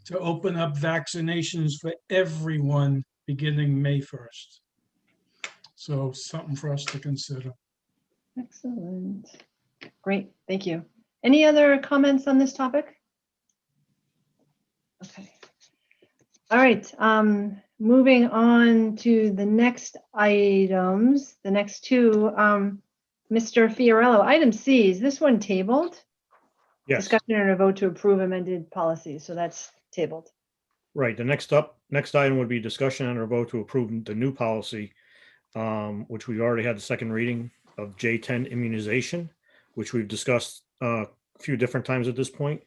to open up vaccinations for everyone beginning May 1st. So something for us to consider. Excellent. Great, thank you. Any other comments on this topic? Okay. All right, moving on to the next items, the next 2. Mr. Fiorello, item C, is this one tabled? Yes. Discussion and a vote to approve amended policies, so that's tabled. Right. The next item would be discussion and a vote to approve the new policy, which we already had the second reading of J10 immunization, which we've discussed a few different times at this point.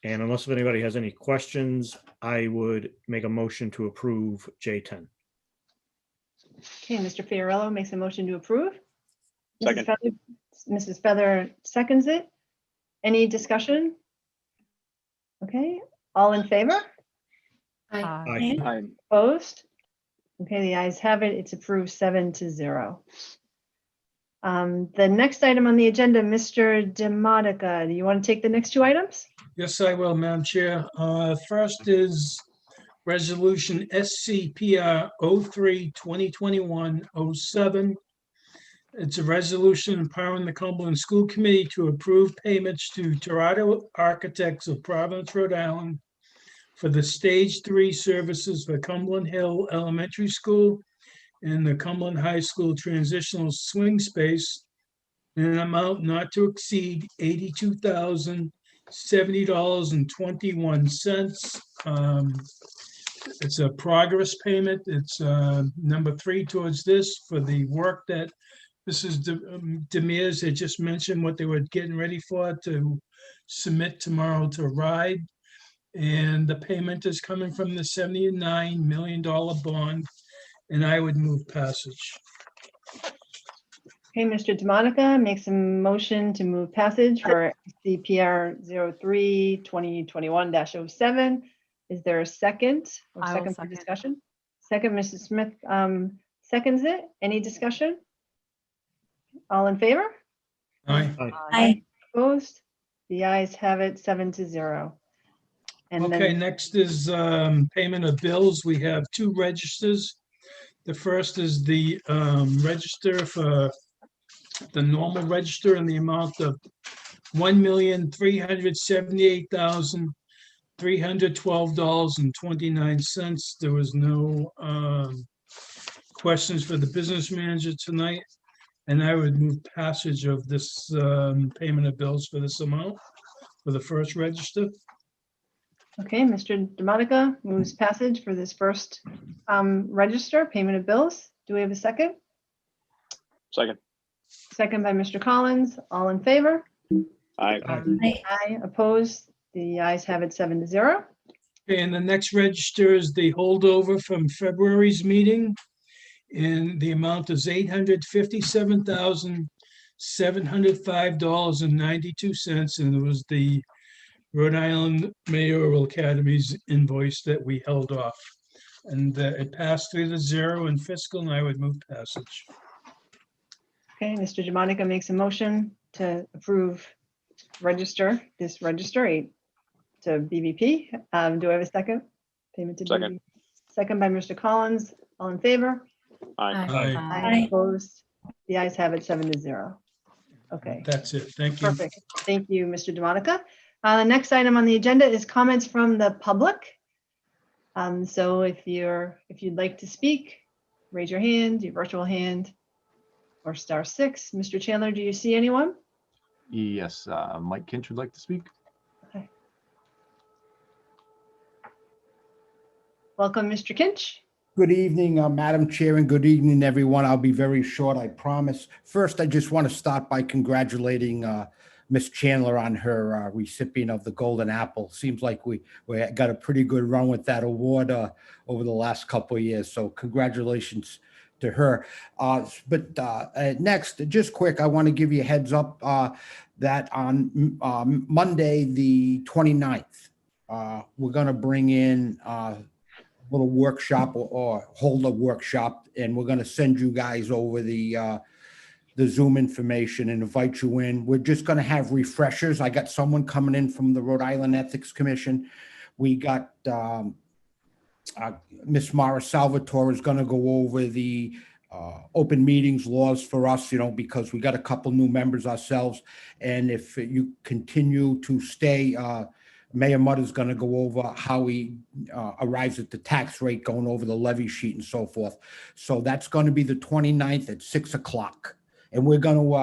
And unless if anybody has any questions, I would make a motion to approve J10. Okay, Mr. Fiorello makes a motion to approve. Second. Mrs. Feather seconds it. Any discussion? Okay, all in favor? Aye. Opposed? Okay, the ayes have it. It's approved 7-0. The next item on the agenda, Mr. DeMonica, do you want to take the next 2 items? Yes, I will, Madam Chair. First is Resolution SCPR 03-2021-07. It's a resolution empowering the Cumberland School Committee to approve payments to Toronto Architects of Providence, Rhode Island for the Stage 3 services for Cumberland Hill Elementary School and the Cumberland High School Transitional Swing Space in an amount not to exceed $82,070.21. It's a progress payment. It's number 3 towards this for the work that Mrs. Demers had just mentioned, what they were getting ready for to submit tomorrow to RIDE. And the payment is coming from the $79 million bond, and I would move passage. Okay, Mr. DeMonica makes a motion to move passage for CPR 03-2021-07. Is there a second? Or I will second for second. discussion? Second, Mrs. Smith seconds it. Any discussion? All in favor? Aye. Aye. Opposed? The ayes have it 7-0. And Okay, then, next is payment of bills. We have 2 registers The first is the register for the normal register in the amount of $1,378,312.29. There was no questions for the business manager tonight. And I would move passage of this payment of bills for this amount for the first register. Okay, Mr. DeMonica moves passage for this first register, payment of bills. Do we have a second? Second. Second by Mr. Collins. All in favor? Aye. Aye. Opposed? The ayes have it 7-0. And the next register is the holdover from February's meeting. And the amount is $857,705.92. And it was the Rhode Island Mayoral Academy's invoice that we held off. And it passed 3-0 in fiscal, and I would move passage. Okay, Mr. DeMonica makes a motion to approve this register 8 to BVP. Do I have a second? Payment to Second. BVP. Second by Mr. Collins. All in favor? Aye. Aye. Opposed? The ayes have it 7-0. Okay, That's it. Thank you. perfect. Thank you, Mr. DeMonica. The next item on the agenda is comments from the public. So if you'd like to speak, raise your hand, your virtual hand, or *6. Mr. Chandler, do you see anyone? Yes, Mike Kinch would like to speak. Okay. Welcome, Mr. Kinch. Good evening, Madam Chair, and good evening, everyone. I'll be very short, I promise. First, I just want to start by congratulating Ms. Chandler on her recipient of the Golden Apple. Seems like we got a pretty good run with that award over the last couple of years. So congratulations to her. Next, just quick, I want to give you a heads up that on Monday, the 29th, we're going to bring in a little workshop or hold a workshop, and we're going to send you guys over the Zoom information and invite you in. We're just going to have refreshers. I got someone coming in from the Rhode Island Ethics Commission. We got Miss Mara Salvatore is going to go over the open meetings laws for us, because we got a couple new members ourselves. And if you continue to stay, Mayor Mudd is going to go over how he arrives at the tax rate, going over the levy sheet and so forth. So that's going to be the 29th at 6 o'clock. And we're going to,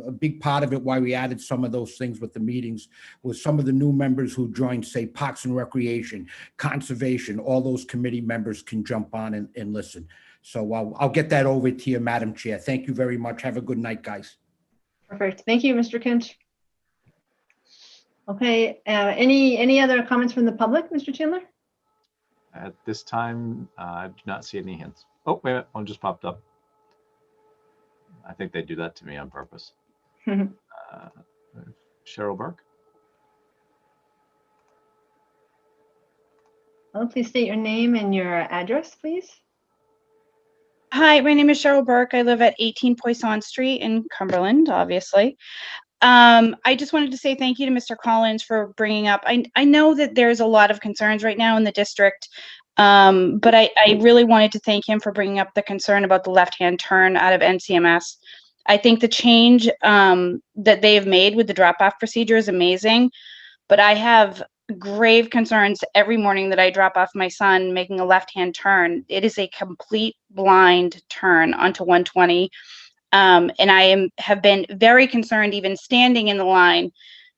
a big part of it, why we added some of those things with the meetings, was some of the new members who joined, say, Parks and Recreation, Conservation, all those committee members can jump on and listen. So I'll get that over to you, Madam Chair. Thank you very much. Have a good night, guys. Perfect. Thank you, Mr. Kinch. Okay, any other comments from the public, Mr. Chandler? At this time, I do not see any hands. Oh, wait a minute, one just popped up. I think they do that to me on purpose. Cheryl Burke. Well, please state your name and your address, please. Hi, my name is Cheryl Burke. I live at 18 Poisson Street in Cumberland, obviously. I just wanted to say thank you to Mr. Collins for bringing up. I know that there's a lot of concerns right now in the district, but I really wanted to thank him for bringing up the concern about the left-hand turn out of NCMS. I think the change that they have made with the drop-off procedure is amazing, but I have grave concerns every morning that I drop off my son making a left-hand turn. It is a complete blind turn onto 120. And I have been very concerned, even standing in the line,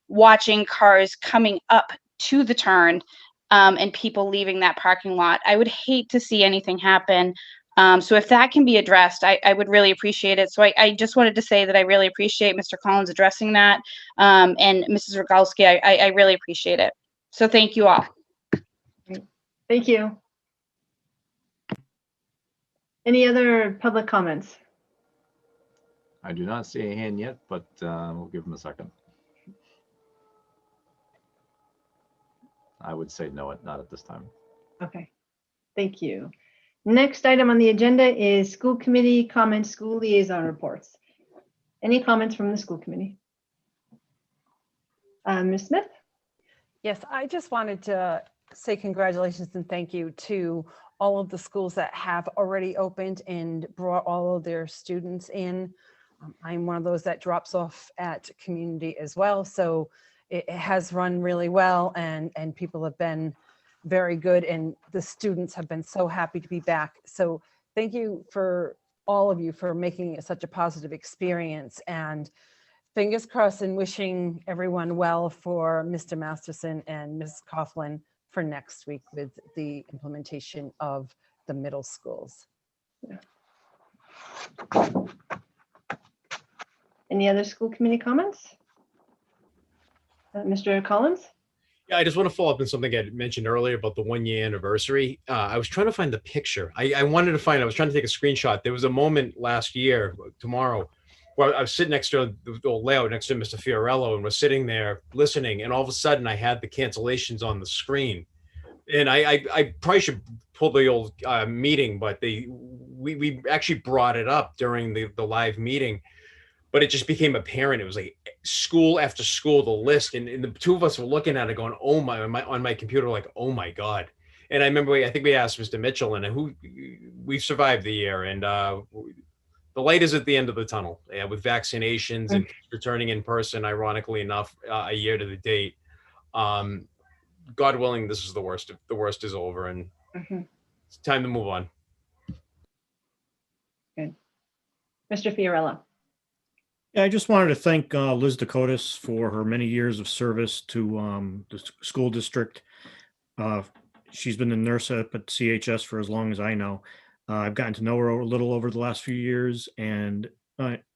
watching cars coming up to the turn and people leaving that parking lot. I would hate to see anything happen. So if that can be addressed, I would really appreciate it. So I just wanted to say that I really appreciate Mr. Collins addressing that. And Mrs. Rogalski, I really appreciate it. So thank you all. Thank you. Any other public comments? I do not see a hand yet, but we'll give him a second. I would say no, not at this time. Okay, thank you. Next item on the agenda is school committee comments, school liaison reports. Any comments from the school committee? Ms. Smith? Yes, I just wanted to say congratulations and thank you to all of the schools that have already opened and brought all of their students in. I'm one of those that drops off at community as well. So it has run really well, and people have been very good, and the students have been so happy to be back. So thank you for all of you for making it such a positive experience, and fingers crossed, and wishing everyone well for Mr. Masterson and Ms. Coughlin for next week with the implementation of the middle schools. Any other school committee comments? Mr. Collins? Yeah, I just want to follow up on something I mentioned earlier about the 1-year anniversary. I was trying to find the picture. I wanted to find, I was trying to take a screenshot. There was a moment last year, tomorrow, where I was sitting next to the old layout next to Mr. Fiorello, and was sitting there listening. And all of a sudden I had the cancellations on the screen. And I probably should pull the old meeting, but we actually brought it up during the live meeting. But it just became apparent. It was like school after school, the list. And the two of us were looking at it going, oh my, on my computer, like, oh my God. And I remember, I think we asked Mr. Mitchell, and we survived the year. And the light is at the end of the tunnel, with vaccinations and returning in person, ironically enough, a year to the date. God willing, this is the worst. The worst is over, and it's time to move on. Good. Mr. Fiorello. Yeah, I just wanted to thank Liz Dakotas for her many years of service to the school district. She's been the nurse up at CHS for as long as I know. I've gotten to know her a little over the last few years, and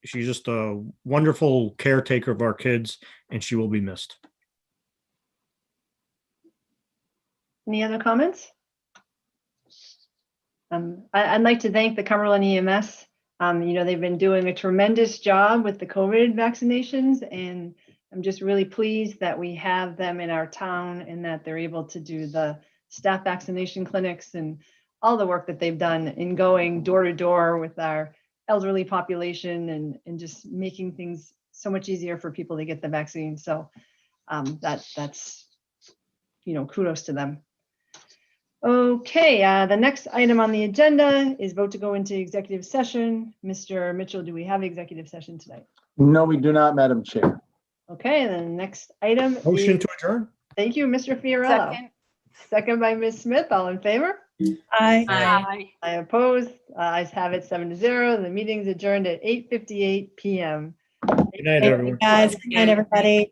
she's just a wonderful caretaker of our kids, and she will be missed. Any other comments? I'd like to thank the Cumberland EMS. They've been doing a tremendous job with the COVID vaccinations, and I'm just really pleased that we have them in our town and that they're able to do the staff vaccination clinics and all the work that they've done in going door to door with our elderly population and just making things so much easier for people to get the vaccine. So that's kudos to them. Okay, the next item on the agenda is vote to go into executive session. Mr. Mitchell, do we have executive session tonight? No, we do not, Madam Chair. Okay, then the next item. Motion to adjourn. Thank you, Mr. Fiorello. Second by Ms. Smith. All in favor? Aye. Aye. I oppose. Ayes have it 7-0. The meeting's adjourned at 8:58 p.m. Good night, everyone. Guys, good night, everybody.